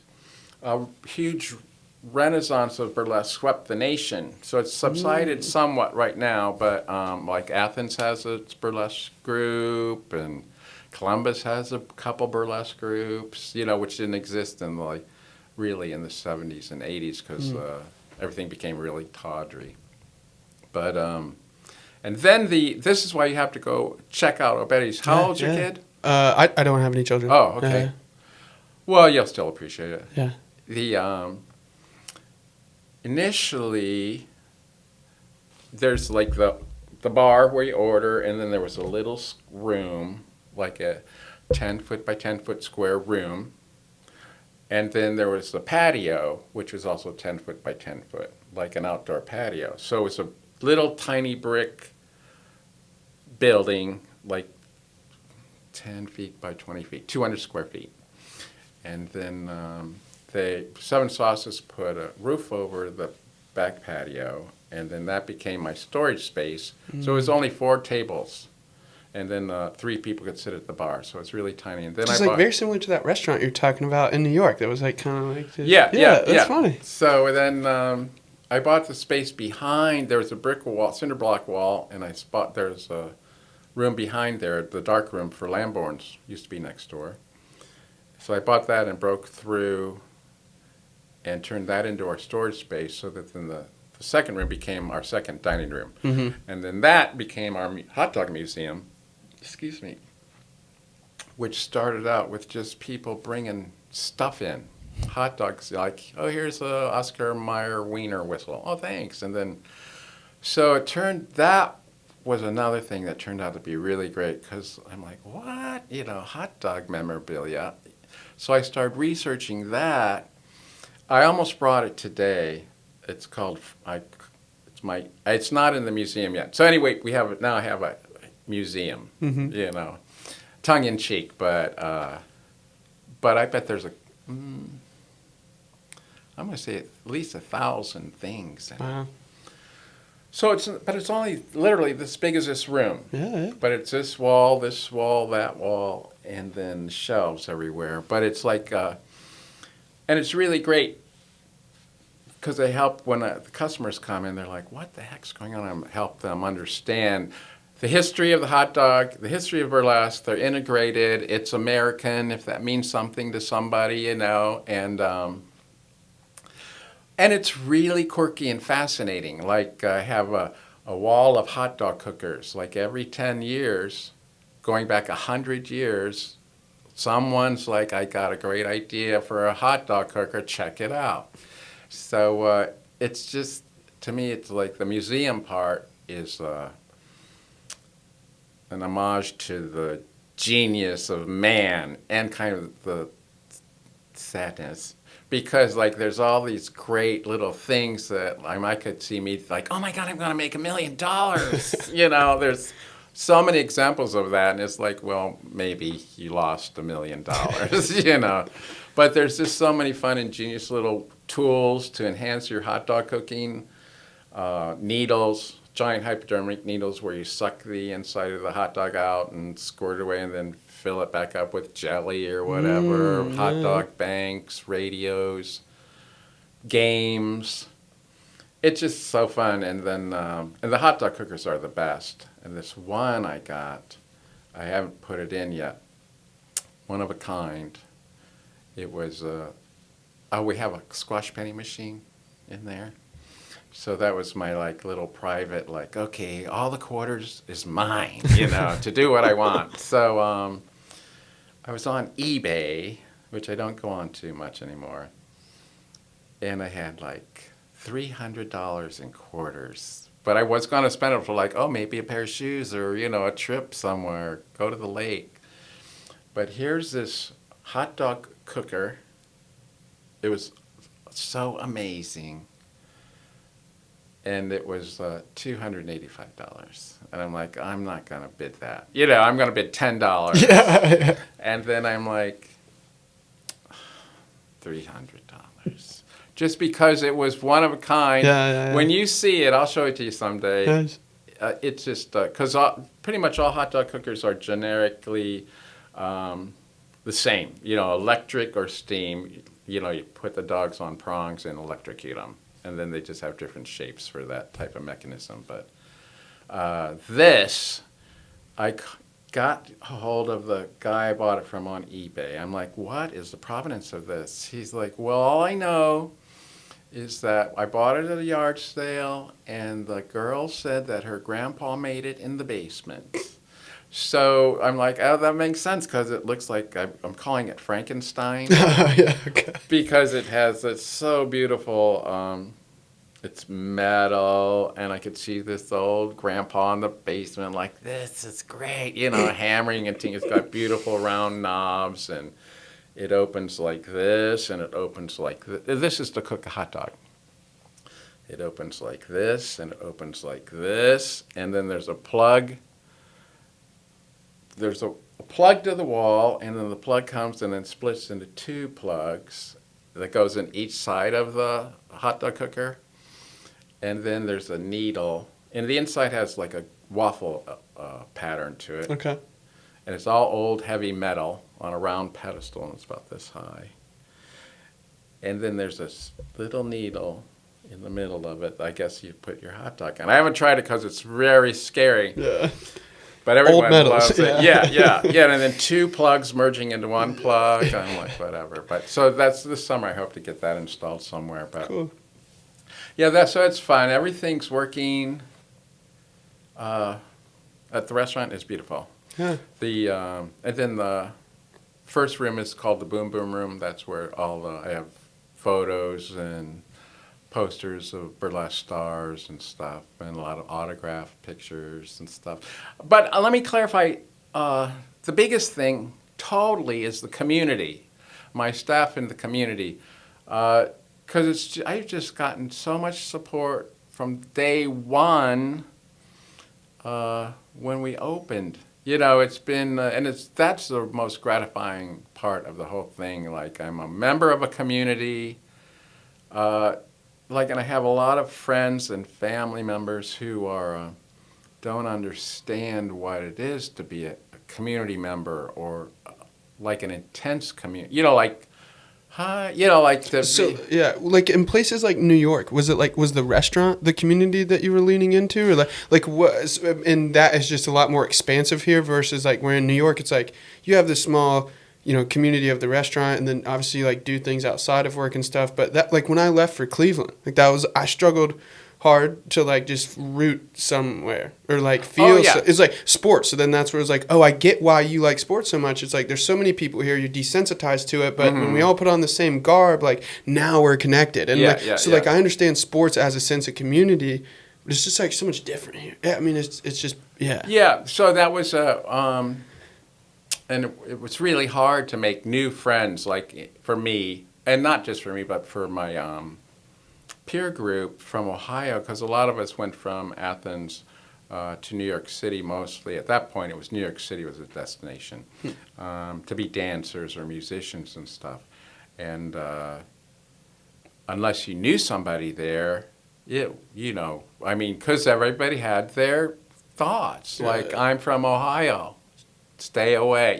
a huge renaissance of burlesque swept the nation. So it's subsided somewhat right now, but like Athens has its burlesque group, and Columbus has a couple burlesque groups, which didn't exist in really in the 70s and 80s, because everything became really tawdry. But and then this is why you have to go check out O'Betty's. How old's your kid? I don't have any children. Oh, okay. Well, you'll still appreciate it. Yeah. The initially, there's like the bar where you order, and then there was a little room, like a 10-foot by 10-foot square room. And then there was the patio, which was also 10-foot by 10-foot, like an outdoor patio. So it was a little tiny brick building, like 10 feet by 20 feet, 200 square feet. And then Seven Sauces put a roof over the back patio, and then that became my storage space. So it was only 4 tables, and then 3 people could sit at the bar. So it's really tiny. And then it's like very similar to that restaurant you're talking about in New York. That was like kind of like this. Yeah, that's funny. So then I bought the space behind. There was a brick wall, cinder block wall, and there's a room behind there, the dark room for Lamborns used to be next door. So I bought that and broke through and turned that into our storage space, so that then the second room became our second dining room. Mm-hmm. And then that became our hot dog museum, which started out with just people bringing stuff in. Hot dogs, like, oh, here's a Oscar Mayer Wiener whistle. Oh, thanks. And then, so that was another thing that turned out to be really great, because I'm like, what? Hot dog memorabilia. So I started researching that. I almost brought it today. It's called, it's not in the museum yet. So anyway, I have a museum, tongue in cheek, but I bet there's I'm going to say at least 1,000 things. Wow. So it's only literally this big as this room. Yeah. But it's this wall, that wall, and then shelves everywhere. But it's like, and it's really great, because they help when the customers come in. They're like, "What the heck's going on?" I help them understand the history of the hot dog, the history of burlesque. They're integrated. It's American, if that means something to somebody, and it's really quirky and fascinating. Like, I have a wall of hot dog cookers. Like, every 10 years, going back 100 years, someone's like, I got a great idea for a hot dog cooker, check it out. So it's just, to me, it's like the museum part is an homage to the genius of man and kind of the sadness because like there's all these great little things that I could see me like, oh my God, I'm going to make $1 million. There's so many examples of that, and it's like, well, maybe you lost $1 million, But there's just so many fun, ingenious little tools to enhance your hot dog cooking. Needles, giant hypodermic needles where you suck the inside of the hot dog out and squirt it away and then fill it back up with jelly or whatever. Hot dog banks, radios, games. It's just so fun. And then and the hot dog cookers are the best. And this one I got, I haven't put it in yet. One of a kind. It was, we have a squash penny machine in there. So that was my like little private, like, okay, all the quarters is mine, to do what I want. So I was on eBay, which I don't go on too much anymore. And I had like $300 in quarters. But I was going to spend it for like, maybe a pair of shoes or, a trip somewhere, go to the lake. But here's this hot dog cooker. It was so amazing. And it was $285. And I'm like, I'm not going to bid that. I'm going to bid $10. Yeah. And then I'm like, $300. Just because it was one of a kind. Yeah. When you see it, I'll show it to you someday. Yes. It's just, because pretty much all hot dog cookers are generically the same. Electric or steam. You put the dogs on prongs and electrocute them. And then they just have different shapes for that type of mechanism. But this, I got a hold of the guy I bought it from on eBay. I'm like, what is the provenance of this? He's like, well, all I know is that I bought it at a yard sale, and the girl said that her grandpa made it in the basement. So I'm like, that makes sense because it looks like I'm calling it Frankenstein. Yeah, okay. Because it's so beautiful. It's metal, and I could see this old grandpa in the basement like, this is great, hammering and things. It's got beautiful round knobs, and it opens like this, and it opens like this. This is to cook a hot dog. It opens like this, and it opens like this, and then there's a plug. There's a plug to the wall, and then the plug comes and then splits into two plugs that goes in each side of the hot dog cooker. And then there's a needle, and the inside has like a waffle pattern to it. Okay. And it's all old heavy metal on a round pedestal, and it's about this high. And then there's this little needle in the middle of it. I guess you put your hot dog in. I haven't tried it because it's very scary. Yeah. But everyone Old metals, loves it. Yeah. And then two plugs merging into one plug. I'm like, whatever. But so that's this summer. I hope to get that installed somewhere. But Cool. yeah, so it's fun. Everything's working. At the restaurant, it's beautiful. Yeah. And then the first room is called the Boom Boom Room. That's where I have photos and posters of burlesque stars and stuff, and a lot of autograph pictures and stuff. But let me clarify, the biggest thing totally is the community, my staff in the community, because I've just gotten so much support from day one when we opened. It's been, that's the most gratifying part of the whole thing. Like, I'm a member of a community, and I have a lot of friends and family members who don't understand what it is to be a community member or like an intense community. Like in places like New York, was the restaurant the community that you were leaning into, or and that is just a lot more expansive here versus like where in New York it's like you have this small community of the restaurant, and then obviously like do things outside of work and stuff. But that, like when I left for Cleveland, I struggled hard to like just root somewhere or like feel. It's like sports. So then that's where it's like, I get why you like sports so much. It's like there's so many people here, you're desensitized to it, but when we all put on the same garb, like now we're connected. And like I understand sports as a sense of community, but it's just like so much different here. Yeah, I mean it's just Yeah, so that was and it was really hard to make new friends, like for me, and not just for me, but for my peer group from Ohio, because a lot of us went from Athens to New York City mostly. At that point, it was New York City was a destination to be dancers or musicians and stuff. And unless you knew somebody there, I mean, because everybody had their thoughts. Like, I'm from Ohio, stay away,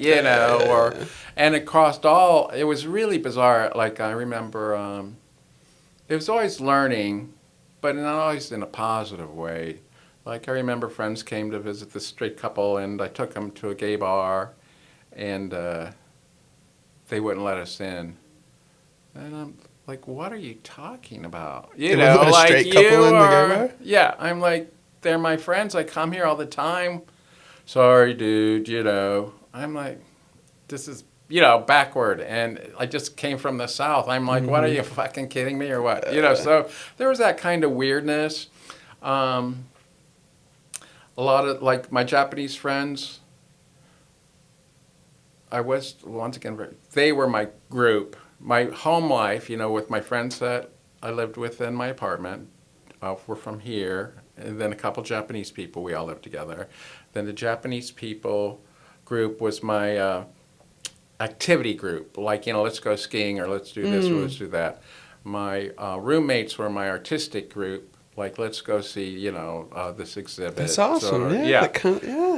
and it crossed all. It was really bizarre. Like, I remember, it was always learning, but not always in a positive way. Like, I remember friends came to visit this straight couple, and I took them to a gay bar, and they wouldn't let us in. And I'm like, what are you talking about? You know, wasn't a like, straight couple in the gay bar? Yeah, I'm like, they're my friends. I come here all the time. Sorry, dude, I'm like, this is, backward. And I just came from the South. I'm like, what, are you fucking kidding me or what? So there was that kind of weirdness. A lot of, like, my Japanese friends, I was, once again, they were my group. My home life, with my friends that I lived with in my apartment, were from here. And then a couple Japanese people, we all lived together. Then the Japanese people group was my activity group. Like, let's go skiing or let's do this or let's do that. My roommates were my artistic group. Like, let's go see, this exhibit. That's awesome, or, yeah.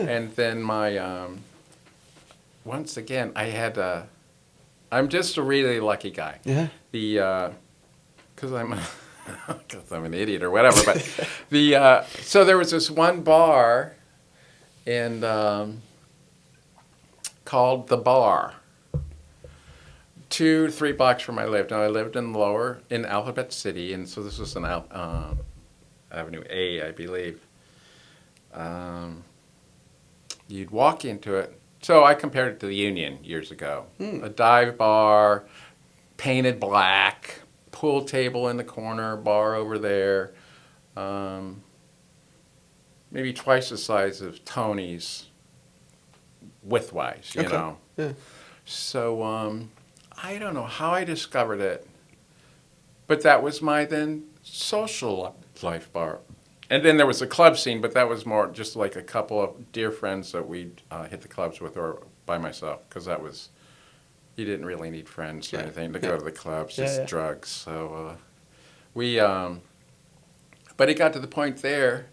And then my, once again, I'm just a really lucky guy. Yeah. Because I'm an idiot or whatever. But so there was this one bar called The Bar. 2-3 blocks from where I lived. Now I lived in Alphabet City, and so this was an Avenue A, I believe. You'd walk into it. So I compared it to the Union years ago. A dive bar, painted black, pool table in the corner, bar over there. Maybe twice the size of Tony's width-wise, know. Yeah. So I don't know how I discovered it, but that was my then social life bar. And then there was a club scene, but that was more just like a couple of dear friends that we'd hit the clubs with or by myself, because that was, you didn't really need friends or anything to go to the clubs, just drugs. So but it got to the point there,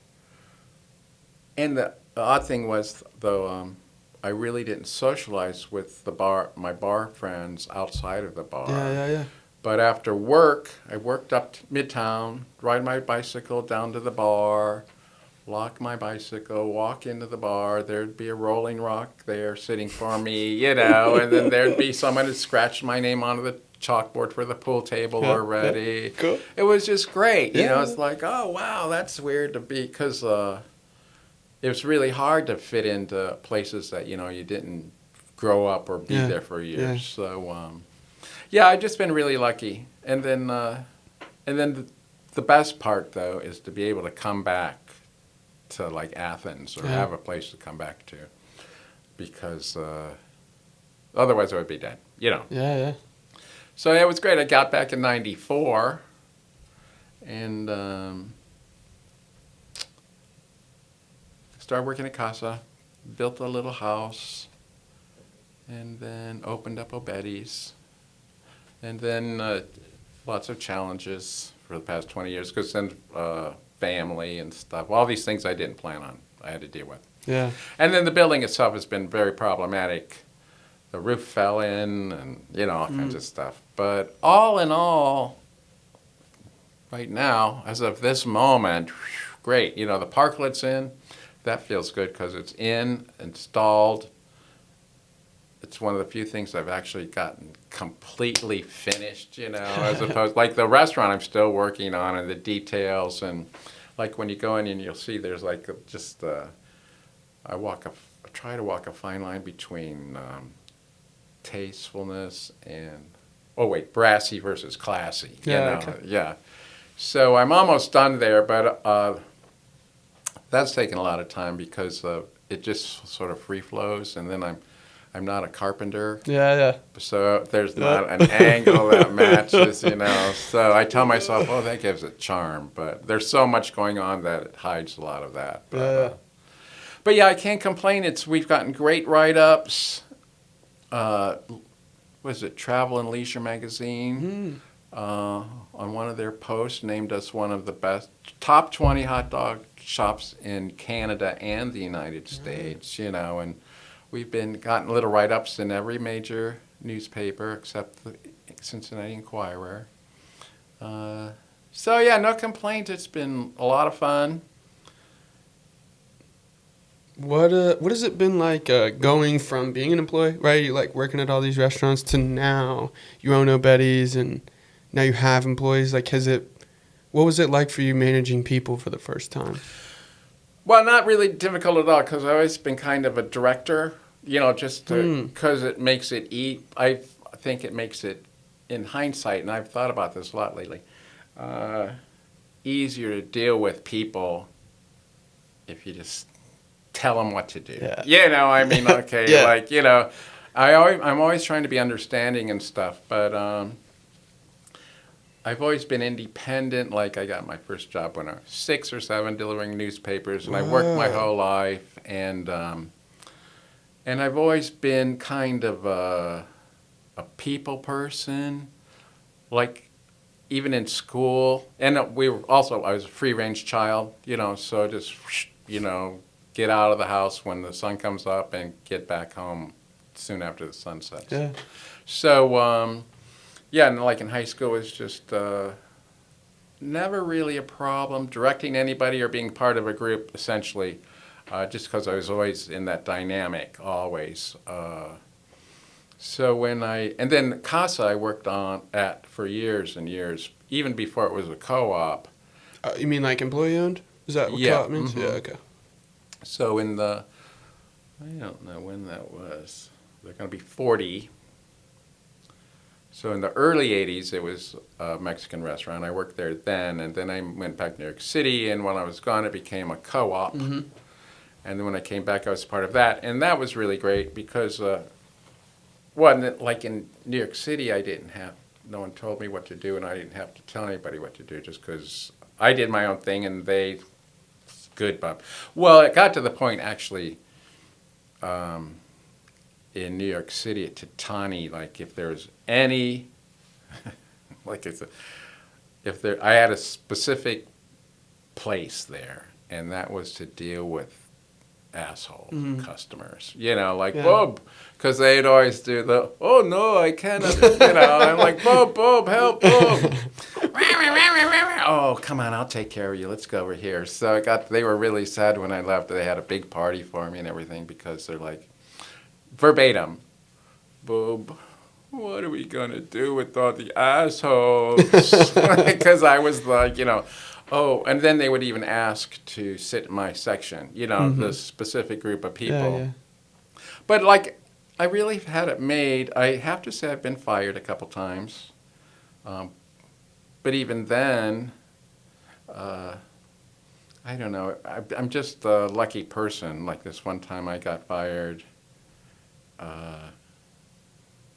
and the odd thing was, though, I really didn't socialize with my bar friends outside of the bar. Yeah. But after work, I worked up to Midtown, ride my bicycle down to the bar, lock my bicycle, walk into the bar. There'd be a Rolling Rock there sitting for me, and then there'd be someone who scratched my name onto the chalkboard for the pool table already. Yeah. Cool. It was just great. It's like, oh, wow, that's weird to be, because it was really hard to fit into places that, you didn't grow up or be there for years. Yeah. So, I've just been really lucky. And then the best part, though, is to be able to come back to, like, Athens or have a place to come back to, because otherwise I would be dead, Yeah. So it was great. I got back in '94, and started working at Casa, built a little house, and then opened up Obetti's. And then lots of challenges for the past 20 years, because then family and stuff, all these things I didn't plan on, I had to deal with. Yeah. And then the building itself has been very problematic. The roof fell in and, all kinds of stuff. But all in all, right now, as of this moment, great. The parklet's in. That feels good because it's installed. It's one of the few things I've actually gotten completely finished, as opposed, like the restaurant I'm still working on and the details, and like when you go in and you'll see there's like just I try to walk a fine line between tastefulness and brassy versus classy. Yeah. So I'm almost done there, but that's taken a lot of time because it just sort of free flows, and then I'm not a carpenter. Yeah. So there's not an angle that matches, So I tell myself, oh, that gives it charm. But there's so much going on that it hides a lot of that. But yeah, I can't complain. We've gotten great write-ups. Was it Travel and Leisure magazine? On one of their posts, named us one of the best top 20 hot dog shops in Canada and the United States. And we've gotten little write-ups in every major newspaper except the Cincinnati Enquirer. So yeah, no complaints. It's been a lot of fun. What has it been like going from being an employee, right? You like working at all these restaurants to now you own O'Betty's and now you have employees. Like, what was it like for you managing people for the first time? Well, not really difficult at all because I've always been kind of a director, just because it makes it I think it makes it, in hindsight, and I've thought about this a lot lately, easier to deal with people if you just tell them what to do. Yeah. Okay, yeah. I'm always trying to be understanding and stuff, but I've always been independent. Like, I got my first job when I was 6 or 7 delivering newspapers, and I worked my whole life, and I've always been kind of a people person, like even in school. And I was a free-range child, so just, get out of the house when the sun comes up and get back home soon after the sun sets. Yeah. So, and like in high school, it was just never really a problem directing anybody or being part of a group, essentially, just because I was always in that dynamic, always. And then CASA I worked at for years and years, even before it was a co-op. You mean like employee-owned? Is that what co-op means? Mm-hmm. Yeah, okay. So I don't know when that was. They're going to be 40. So in the early 80s, it was a Mexican restaurant. I worked there then, and then I went back to New York City, and when I was gone, it became a co-op. Mm-hmm. And then when I came back, I was part of that. And that was really great because, like in New York City, no one told me what to do, and I didn't have to tell anybody what to do just because I did my own thing, and good, Bob. Well, it got to the point, actually, in New York City at Tatani, like if there's any, I had a specific place there, and that was to deal with asshole customers, Bob, because they'd always do oh no, I cannot, I'm like, Bob, help, Bob. Oh, come on, I'll take care of you. Let's go over here. So they were really sad when I left. They had a big party for me and everything because they're like, verbatim, Bob, what are we going to do with all the assholes? Because I was like, and then they would even ask to sit in my section, the specific group of people. Yeah. But I really had it made. I have to say I've been fired a couple times. But even then, I don't know. I'm just a lucky person. Like this one time I got fired. I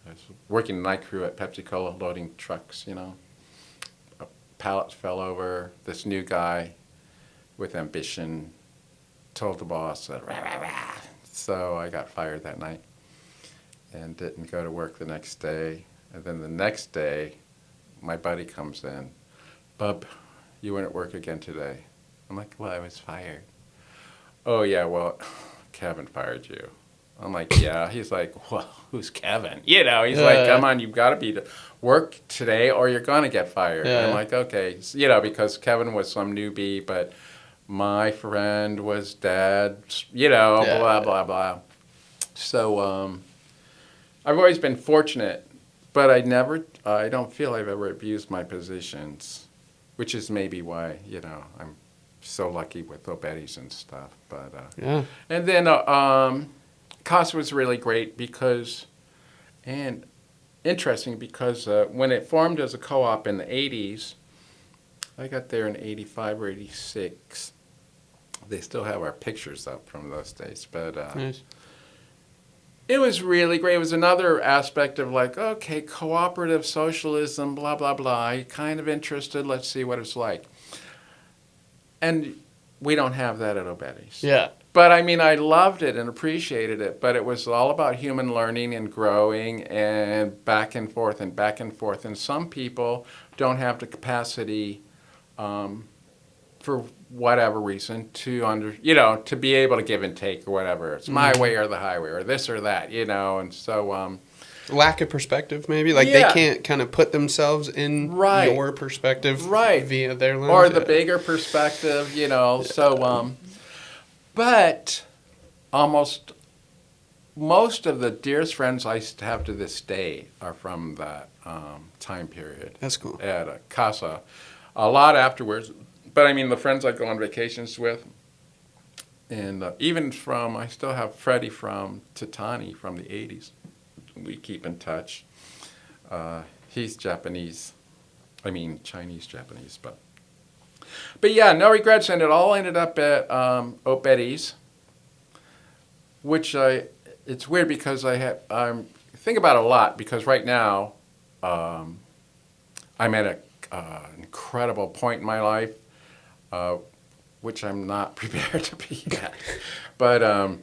was working the night crew at Pepsi-Cola, loading trucks, A pallet fell over. This new guy with ambition told the boss, rah, rah, rah. So I got fired that night and didn't go to work the next day. And then the next day, my buddy comes in. Bub, you weren't at work again today. I'm like, well, I was fired. Oh, yeah, well, Kevin fired you. I'm like, yeah. He's like, well, who's Kevin? He's like, come on, you've got to be to work today or you're going to get fired. Yeah. I'm like, okay. Because Kevin was some newbie, but my friend was dad, blah, blah, blah. So I've always been fortunate, but I don't feel I've ever abused my positions, which is maybe why, I'm so lucky with O'Betty's and stuff. But and then CASA was really great and interesting because when it formed as a co-op in the 80s, I got there in 85 or 86. They still have our pictures up from those days, but nice. It was really great. It was another aspect of like, okay, cooperative socialism, blah, blah, blah. Kind of interested. Let's see what it's like. And we don't have that at Obetti's. Yeah. But I mean, I loved it and appreciated it. But it was all about human learning and growing and back and forth and back and forth. And some people don't have the capacity, for whatever reason, to be able to give and take or whatever. It's my way or the highway or this or that, And so, lack of perspective, maybe, like they can't kind of put themselves in your perspective, via their lens, or the bigger perspective, So, but almost most of the dearest friends I have to this day are from that time period. That's cool. At Casa, a lot afterwards. But I mean, the friends I go on vacations with, and even I still have Freddie from Titani from the 80s. We keep in touch. He's Japanese. I mean, Chinese-Japanese. But yeah, no regrets. And it all ended up at Obetti's, which it's weird because I think about it a lot because right now I'm at an incredible point in my life. Which I'm not prepared to be at. But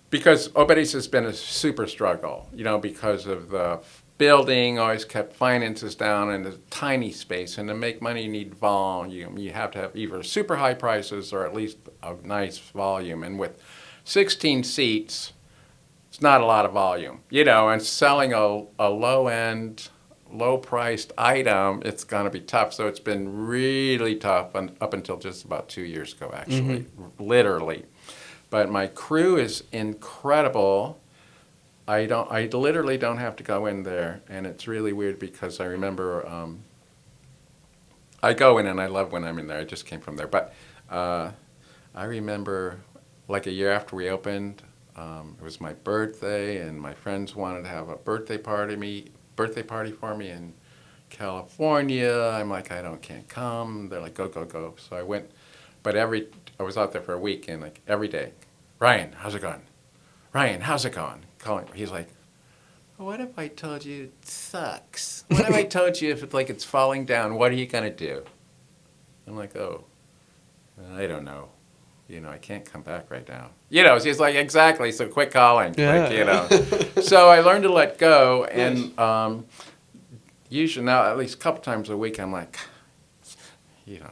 because Obetti's has been a super struggle, because of the building, always kept finances down in a tiny space. And to make money, you need volume. You have to have either super high prices or at least a nice volume. And with 16 seats, it's not a lot of volume, and selling a low-end, low-priced item, it's going to be tough. So it's been really tough up until just about 2 years ago, actually, literally. But my crew is incredible. I literally don't have to go in there, and it's really weird because I remember I go in and I love when I'm in there. I just came from there, but I remember like a year after we opened, it was my birthday, and my friends wanted to have a birthday party for me in California. I'm like, can't come. They're like, go. So I went, but I was out there for a week, and like every day, Ryan, how's it going? Ryan, how's it going? Calling. He's like, what if I told you it sucks? What if I told you if it's falling down? What are you gonna do? I'm like, I don't know. I can't come back right now. She's like, exactly, so quit calling. Yeah. So I learned to let go, and usually now, at least a couple times a week, I'm like,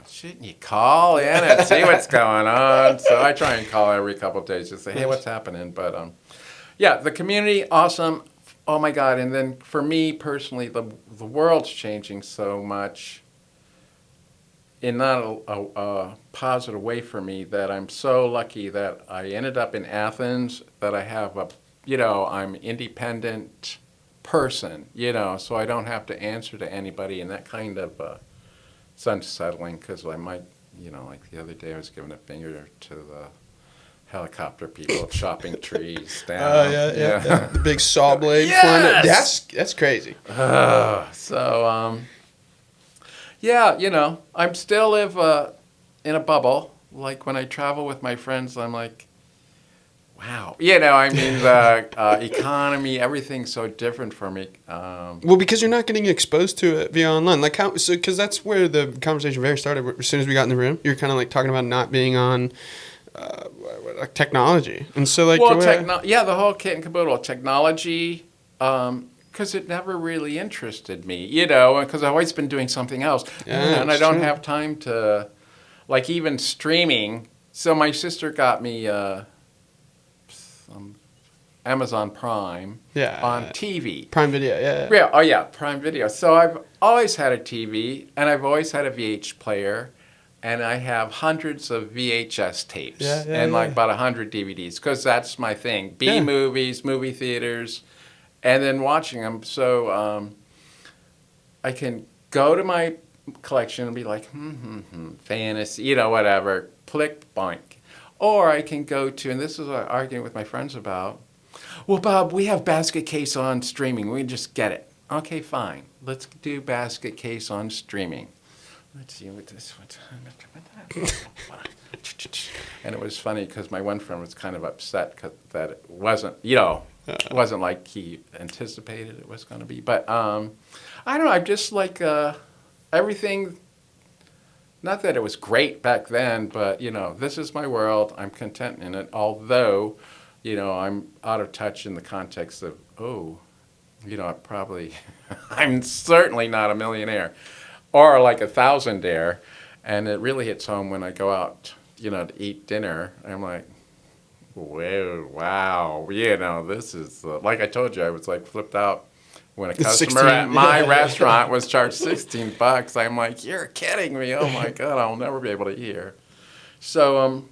shouldn't you call in and see what's going on? So I try and call every couple of days to say, hey, what's happening? But yeah, the community, awesome. Oh my God. And then for me personally, the world's changing so much in not a positive way for me that I'm so lucky that I ended up in Athens, that I have I'm independent person, so I don't have to answer to anybody, and that kind of it's unsettling because I might, like the other day I was giving a finger to the helicopter people chopping trees down. Yeah. The big saw blade. Yes! That's crazy. So, I'm still live in a bubble. Like when I travel with my friends, I'm like, wow. The economy, everything's so different for me. Well, because you're not getting exposed to it via online. Like how? So, because that's where the conversation very started. As soon as we got in the room, you're kind of like talking about not being on technology, and so like. Well, the whole kit and caboodle technology. Because it never really interested me, because I've always been doing something else. And I don't have time to, like, even streaming. So my sister got me some Amazon Prime on TV. Prime Video, Yeah, oh yeah, Prime Video. So I've always had a TV, and I've always had a VH player, and I have hundreds of VHS tapes and like about 100 DVDs, because that's my thing. B-movies, movie theaters, and then watching them. So I can go to my collection and be like, fantasy, whatever, click, boink. Or I can go to, and this is what I'm arguing with my friends about, well, Bob, we have Basket Case on streaming. We can just get it. Okay, fine. Let's do Basket Case on streaming. Let's see what this one. And it was funny because my one friend was kind of upset that it wasn't, It wasn't like he anticipated it was going to be. But I don't know. I'm just like everything. Not that it was great back then, but, this is my world. I'm content in it. Although, I'm out of touch in the context of, I'm certainly not a millionaire or like a thousandaire. And it really hits home when I go out, to eat dinner. I'm like, whoa, wow, this is, like I told you, I was like flipped out when a customer 16. at my restaurant was charged $16. I'm like, you're kidding me. Oh my God, I'll never be able to eat here. So,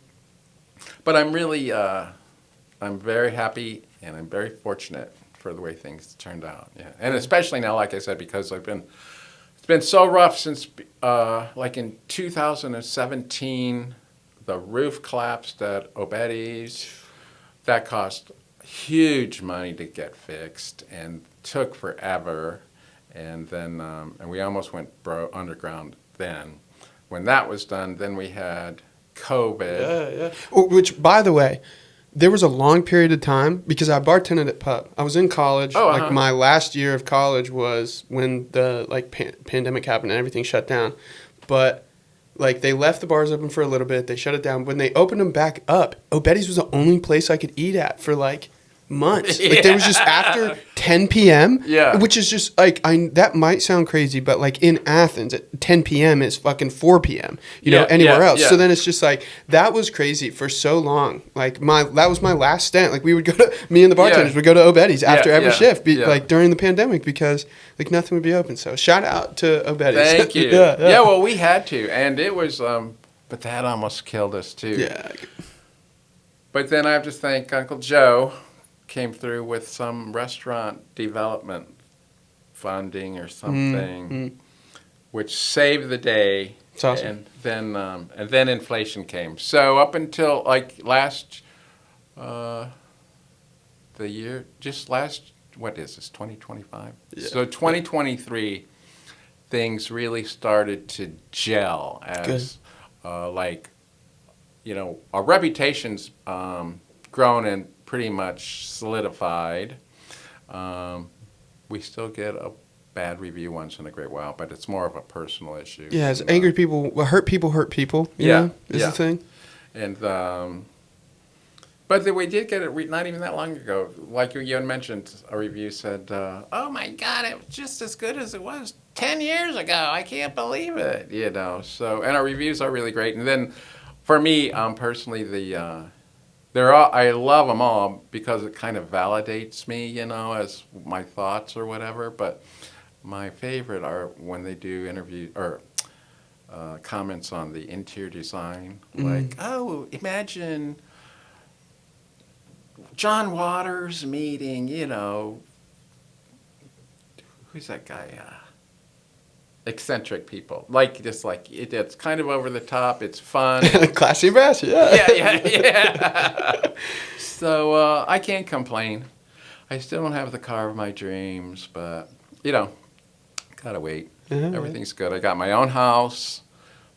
but I'm really, I'm very happy and I'm very fortunate for the way things turned out. Yeah. And especially now, like I said, because it's been so rough since, like in 2017, the roof collapsed at Obetti's. That cost huge money to get fixed and took forever. And then, and we almost went underground then. When that was done, then we had COVID. Yeah. Which, by the way, there was a long period of time because I bartended at pub. I was in college. Like my last year of college was when the pandemic happened and everything shut down. But like they left the bars open for a little bit. They shut it down. When they opened them back up, Obetti's was the only place I could eat at for like months. Like there was just after 10 p.m. Yeah. Which is just like that might sound crazy, but like in Athens at 10 p.m. is fucking 4 p.m. Anywhere else. Yeah. So then it's just like that was crazy for so long. Like that was my last stint. Like we would go to me and the bartenders would go to Obetti's after every shift, like during the pandemic because like nothing would be open. So shout out to Obetti's. Thank you. Yeah. Well, we had to, and it was, but that almost killed us too. Yeah. But then I have to thank Uncle Joe. Came through with some restaurant development funding or something, which saved the day. That's awesome. And then inflation came. So up until like the year, what is this, 2025? Yeah. So 2023, things really started to gel as our reputation's grown and pretty much solidified. We still get a bad review once in a great while, but it's more of a personal issue. Yeah, it's angry people, hurt people. You know, is the thing. And but we did get it not even that long ago. Like you had mentioned, a review said, "Oh my God, it was just as good as it was 10 years ago. I can't believe it." So and our reviews are really great. And then for me personally, I love them all because it kind of validates me, as my thoughts or whatever. But my favorite are when they do interview or comments on the interior design. Like, oh, imagine John Waters meeting, who's that guy? Eccentric people, it's kind of over the top. It's fun, classy brass, yeah. So I can't complain. I still don't have the car of my dreams, but gotta wait. Everything's good. I got my own house,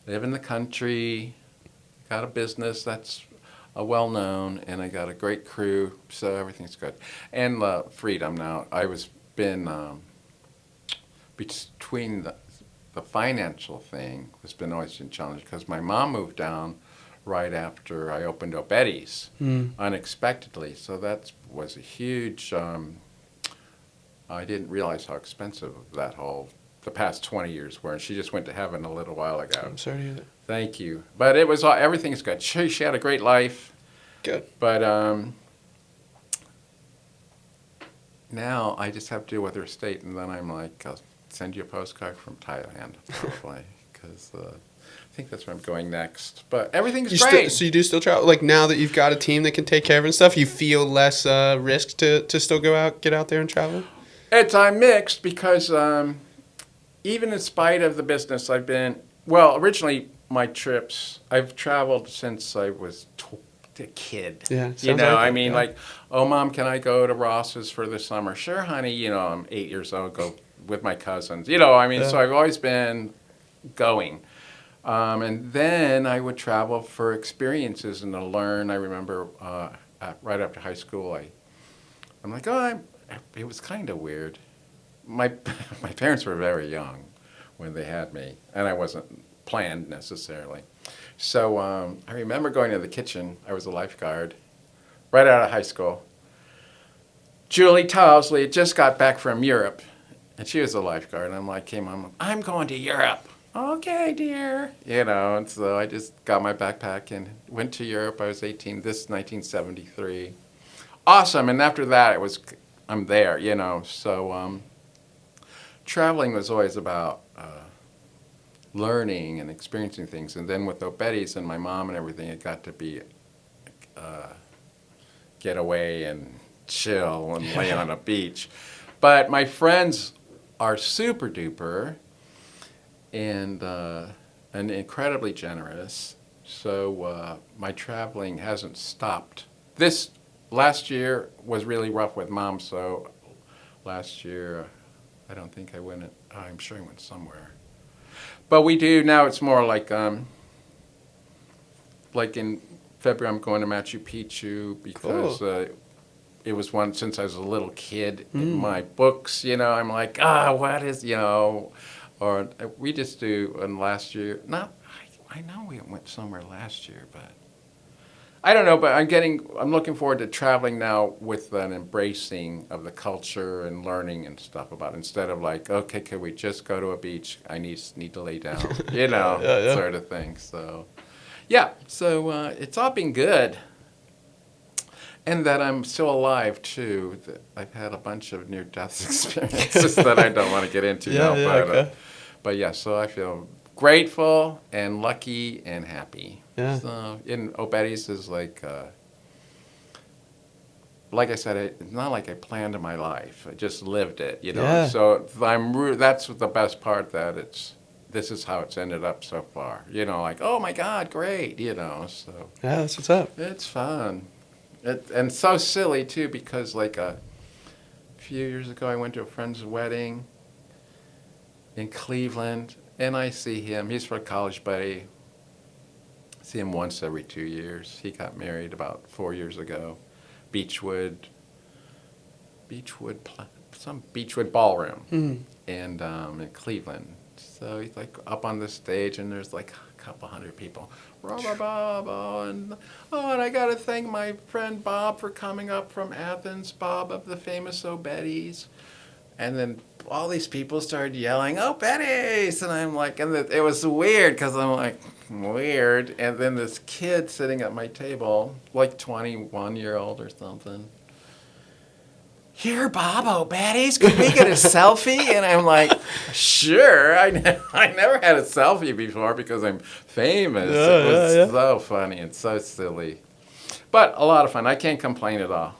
live in the country, got a business that's well known, and I got a great crew, so everything's good. And freedom now. I was been between the financial thing has been always been challenging because my mom moved down right after I opened Obetti's unexpectedly. So that was a huge, I didn't realize how expensive the past 20 years were. And she just went to heaven a little while ago. I'm sorry to hear that. Thank you. But it was, everything's good. She had a great life. Good. But now I just have to deal with her state, and then I'm like, I'll send you a postcard from Thailand, probably, because I think that's where I'm going next. But everything's great. So you do still travel? Like now that you've got a team that can take care of it and stuff, you feel less risk to still get out there and travel? I'm mixed because even in spite of the business, originally my trips, I've traveled since I was a kid. Yeah, like, oh, Mom, can I go to Ross's for the summer? Sure, honey. I'm 8 years old, go with my cousins. So I've always been going. And then I would travel for experiences and to learn. I remember right after high school, I I'm like, oh, it was kind of weird. My my parents were very young when they had me, and I wasn't planned necessarily. So I remember going to the kitchen. I was a lifeguard right out of high school. Julie Towsley had just got back from Europe, and she was a lifeguard. And I'm like, came on, I'm going to Europe. Okay, dear. And so I just got my backpack and went to Europe. I was 18. This is 1973. Awesome. And after that, I'm there. So traveling was always about learning and experiencing things. And then with Obetti's and my mom and everything, it got to be get away and chill and lay on a beach. But my friends are super duper and incredibly generous. So my traveling hasn't stopped. This last year was really rough with Mom. So last year, I don't think I went. I'm sure I went somewhere. But we do now. It's more like in February, I'm going to Machu Picchu because cool. It was one since I was a little kid. In my books, I'm like, what is, or we just do. And last year, I know we went somewhere last year, but I don't know. But I'm looking forward to traveling now with an embracing of the culture and learning and stuff about it, instead of like, okay, could we just go to a beach? I need to lay down, yeah. Sort of thing. So, yeah. So it's all been good. And that I'm still alive, too. That I've had a bunch of near-death experiences that I don't want to get into now. But yeah, so I feel grateful and lucky and happy. Yeah. So Obetti's is like I said, it's not like I planned my life. I just lived it, Yeah. So that's the best part, that this is how it's ended up so far. Like, oh my God, great, So yeah, that's what's up. It's fun. And so silly, too, because like a few years ago, I went to a friend's wedding in Cleveland, and I see him. He's from a college buddy. I see him once every 2 years. He got married about 4 years ago. Some Beechwood ballroom and in Cleveland. So he's like up on the stage, and there's like a couple hundred people. And I got to thank my friend Bob for coming up from Athens, Bob of the famous Obetti's. And then all these people started yelling, Obetti's! And I'm like, it was weird, because I'm like, weird. And then this kid sitting at my table, like 21-year-old or something, here, Bob, Obetti's, can we get a selfie? And I'm like, sure. I never had a selfie before because I'm famous. It was so funny and so silly. But a lot of fun. I can't complain at all.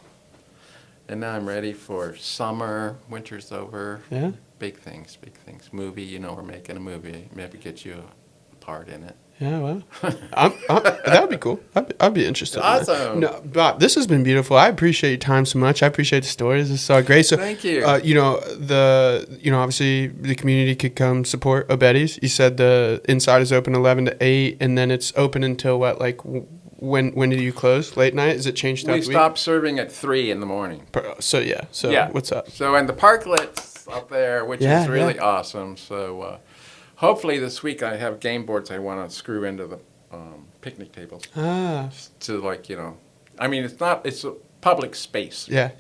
And now I'm ready for summer. Winter's over. Yeah. Big things. Movie, we're making a movie. Maybe get you a part in it. Yeah, well, that would be cool. I'd be interested. Awesome. No, Bob, this has been beautiful. I appreciate your time so much. I appreciate the stories. This is so great. So, thank you. Obviously the community could come support Obetti's. You said the inside is open 11 to 8, and then it's open until what? Like when do you close? Late night? Is it changed throughout the week? We stop serving at 3 in the morning. So what's up? So and the parklets up there, which is really awesome. So. Hopefully this week I have game boards I want to screw into the picnic tables. To it's a public space. Yeah.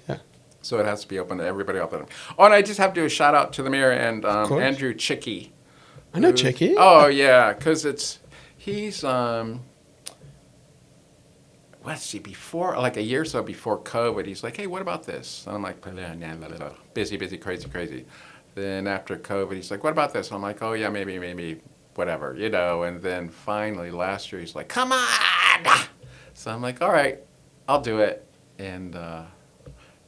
So it has to be open to everybody out there. Oh, and I just have to do a shout out to the mayor and Andrew Chicky. I know Chicky. Oh yeah, because he's before, like a year or so before COVID, he's like, hey, what about this? And I'm like, busy, crazy. Then after COVID, he's like, what about this? And I'm like, oh, yeah, maybe, whatever, And then finally last year, he's like, come on! So I'm like, all right, I'll do it. And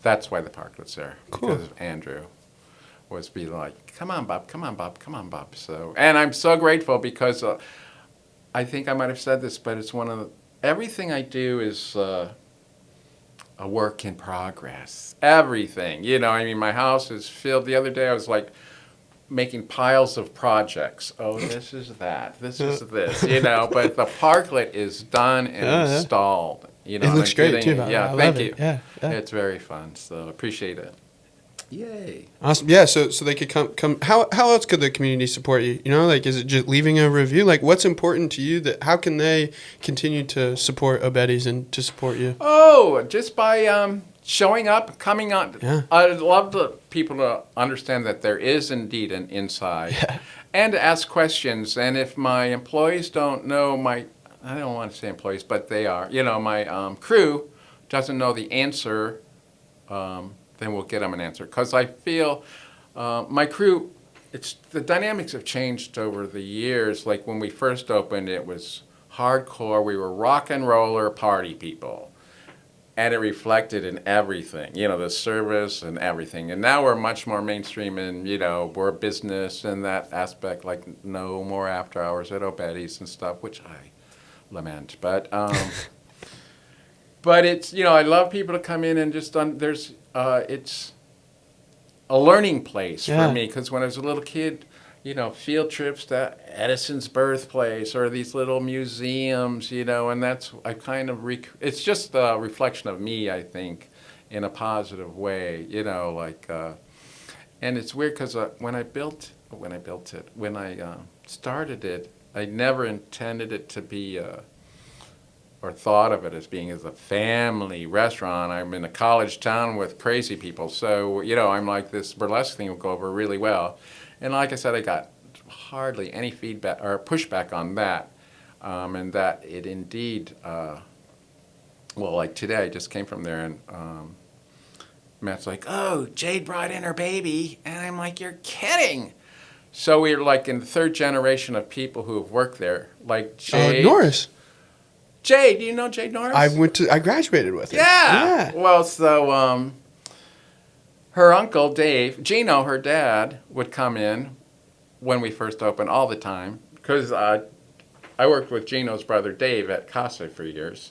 that's why the parklet's there. Cool. Because Andrew was like, come on, Bob. So, and I'm so grateful because I think I might have said this, but it's everything I do is a work in progress. Everything. My house is filled. The other day I was like making piles of projects. Oh, this is that. This is this, But the parklet is done and installed. You know, It and looks I'm great getting- too. Yeah, I thank love you. it. Yeah, yeah. It's very fun. So appreciate it. Yay. Awesome. Yeah. So they could come. How else could the community support you? You know, like, is it just leaving a review? Like, what's important to you? That how can they continue to support Obetti's and to support you? Oh, just by showing up, coming on. Yeah. I'd love the people to understand that there is indeed an inside, Yeah. and to ask questions. And if my employees don't know I don't want to say employees, but they are. You know, my crew doesn't know the answer. Then we'll get them an answer. Because I feel my crew, the dynamics have changed over the years. Like when we first opened, it was hardcore. We were rock and roller party people. And it reflected in everything, you know, the service and everything. And now we're much more mainstream and, you know, we're business in that aspect, like no more after hours at Obetti's and stuff, which I lament. But but it's, you know, I love people to come in and just, it's a learning place Yeah. for me. Because when I was a little kid, you know, field trips to Edison's birthplace or these little museums, you know, and I kind of, it's just a reflection of me, I think, in a positive way, you know, like, and it's weird because when I started it, I never intended it to be or thought of it as being as a family restaurant. I'm in a college town with crazy people. So, you know, I'm like, this burlesque thing will go over really well. And like I said, I got hardly any feedback or pushback on that. And that it indeed, well, like today, I just came from there and Matt's like, oh, Jade brought in her baby. And I'm like, you're kidding. So we're like in the third generation of people who have worked there. Like Jade. Norris. Jade, do you know Jade Norris? I graduated with her. Yeah. Well, so her uncle Dave, Gino, her dad, would come in when we first opened all the time because I worked with Gino's brother Dave at Casa for years,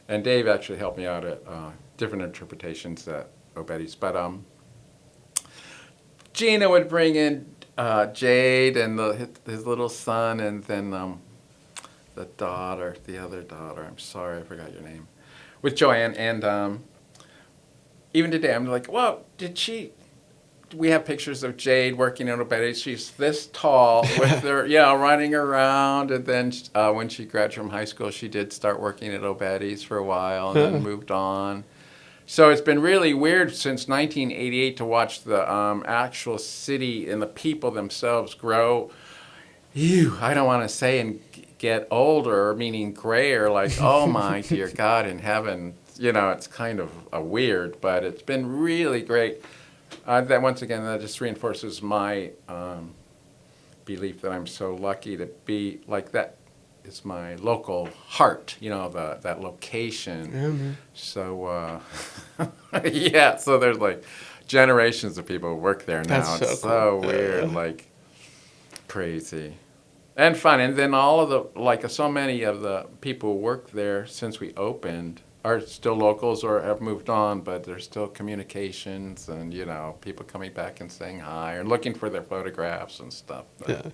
and Dave actually helped me out at different interpretations at Obetti's. But Gino would bring in Jade and his little son, and then the other daughter, I'm sorry, I forgot your name, with Joanne. And even today, I'm like, well, we have pictures of Jade working at Obetti's. She's this tall with her, running around. And then when she graduated from high school, she did start working at Obetti's for a while and then moved on. So it's been really weird since 1988 to watch the actual city and the people themselves grow. I don't want to say and get older, meaning grayer, like, oh my dear God in heaven. You know, it's kind of weird, but it's been really great. That once again, that just reinforces my belief that I'm so lucky to be like that. It's my local heart, you know, that location. Yeah, man. So, yeah, so there's like generations of people who work there now. That's It's so cool. weird, like crazy. And fun. And then so many of the people who work there since we opened are still locals or have moved on, but there's still communications and, you know, people coming back and saying hi and looking for their photographs and stuff. But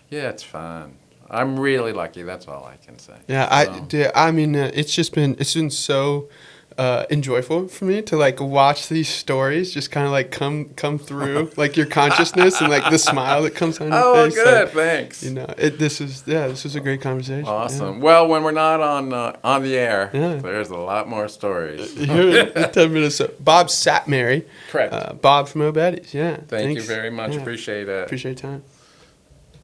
yeah, it's fun. I'm really lucky. That's all I can say. Yeah, I mean, it's been so enjoyable for me to like watch these stories just kind of like come through like your consciousness and like the smile that comes on your face. Oh, good. Like, thanks. you know, this was a great conversation. Awesome. Yeah. Well, when we're not on the air, Yeah. There's a lot more stories. Here in 10 minutes. So, Bob Satmary. Correct. Bob from Obetti's. Yeah. Thank you Thanks. very much. Yeah. Appreciate it. Appreciate your time.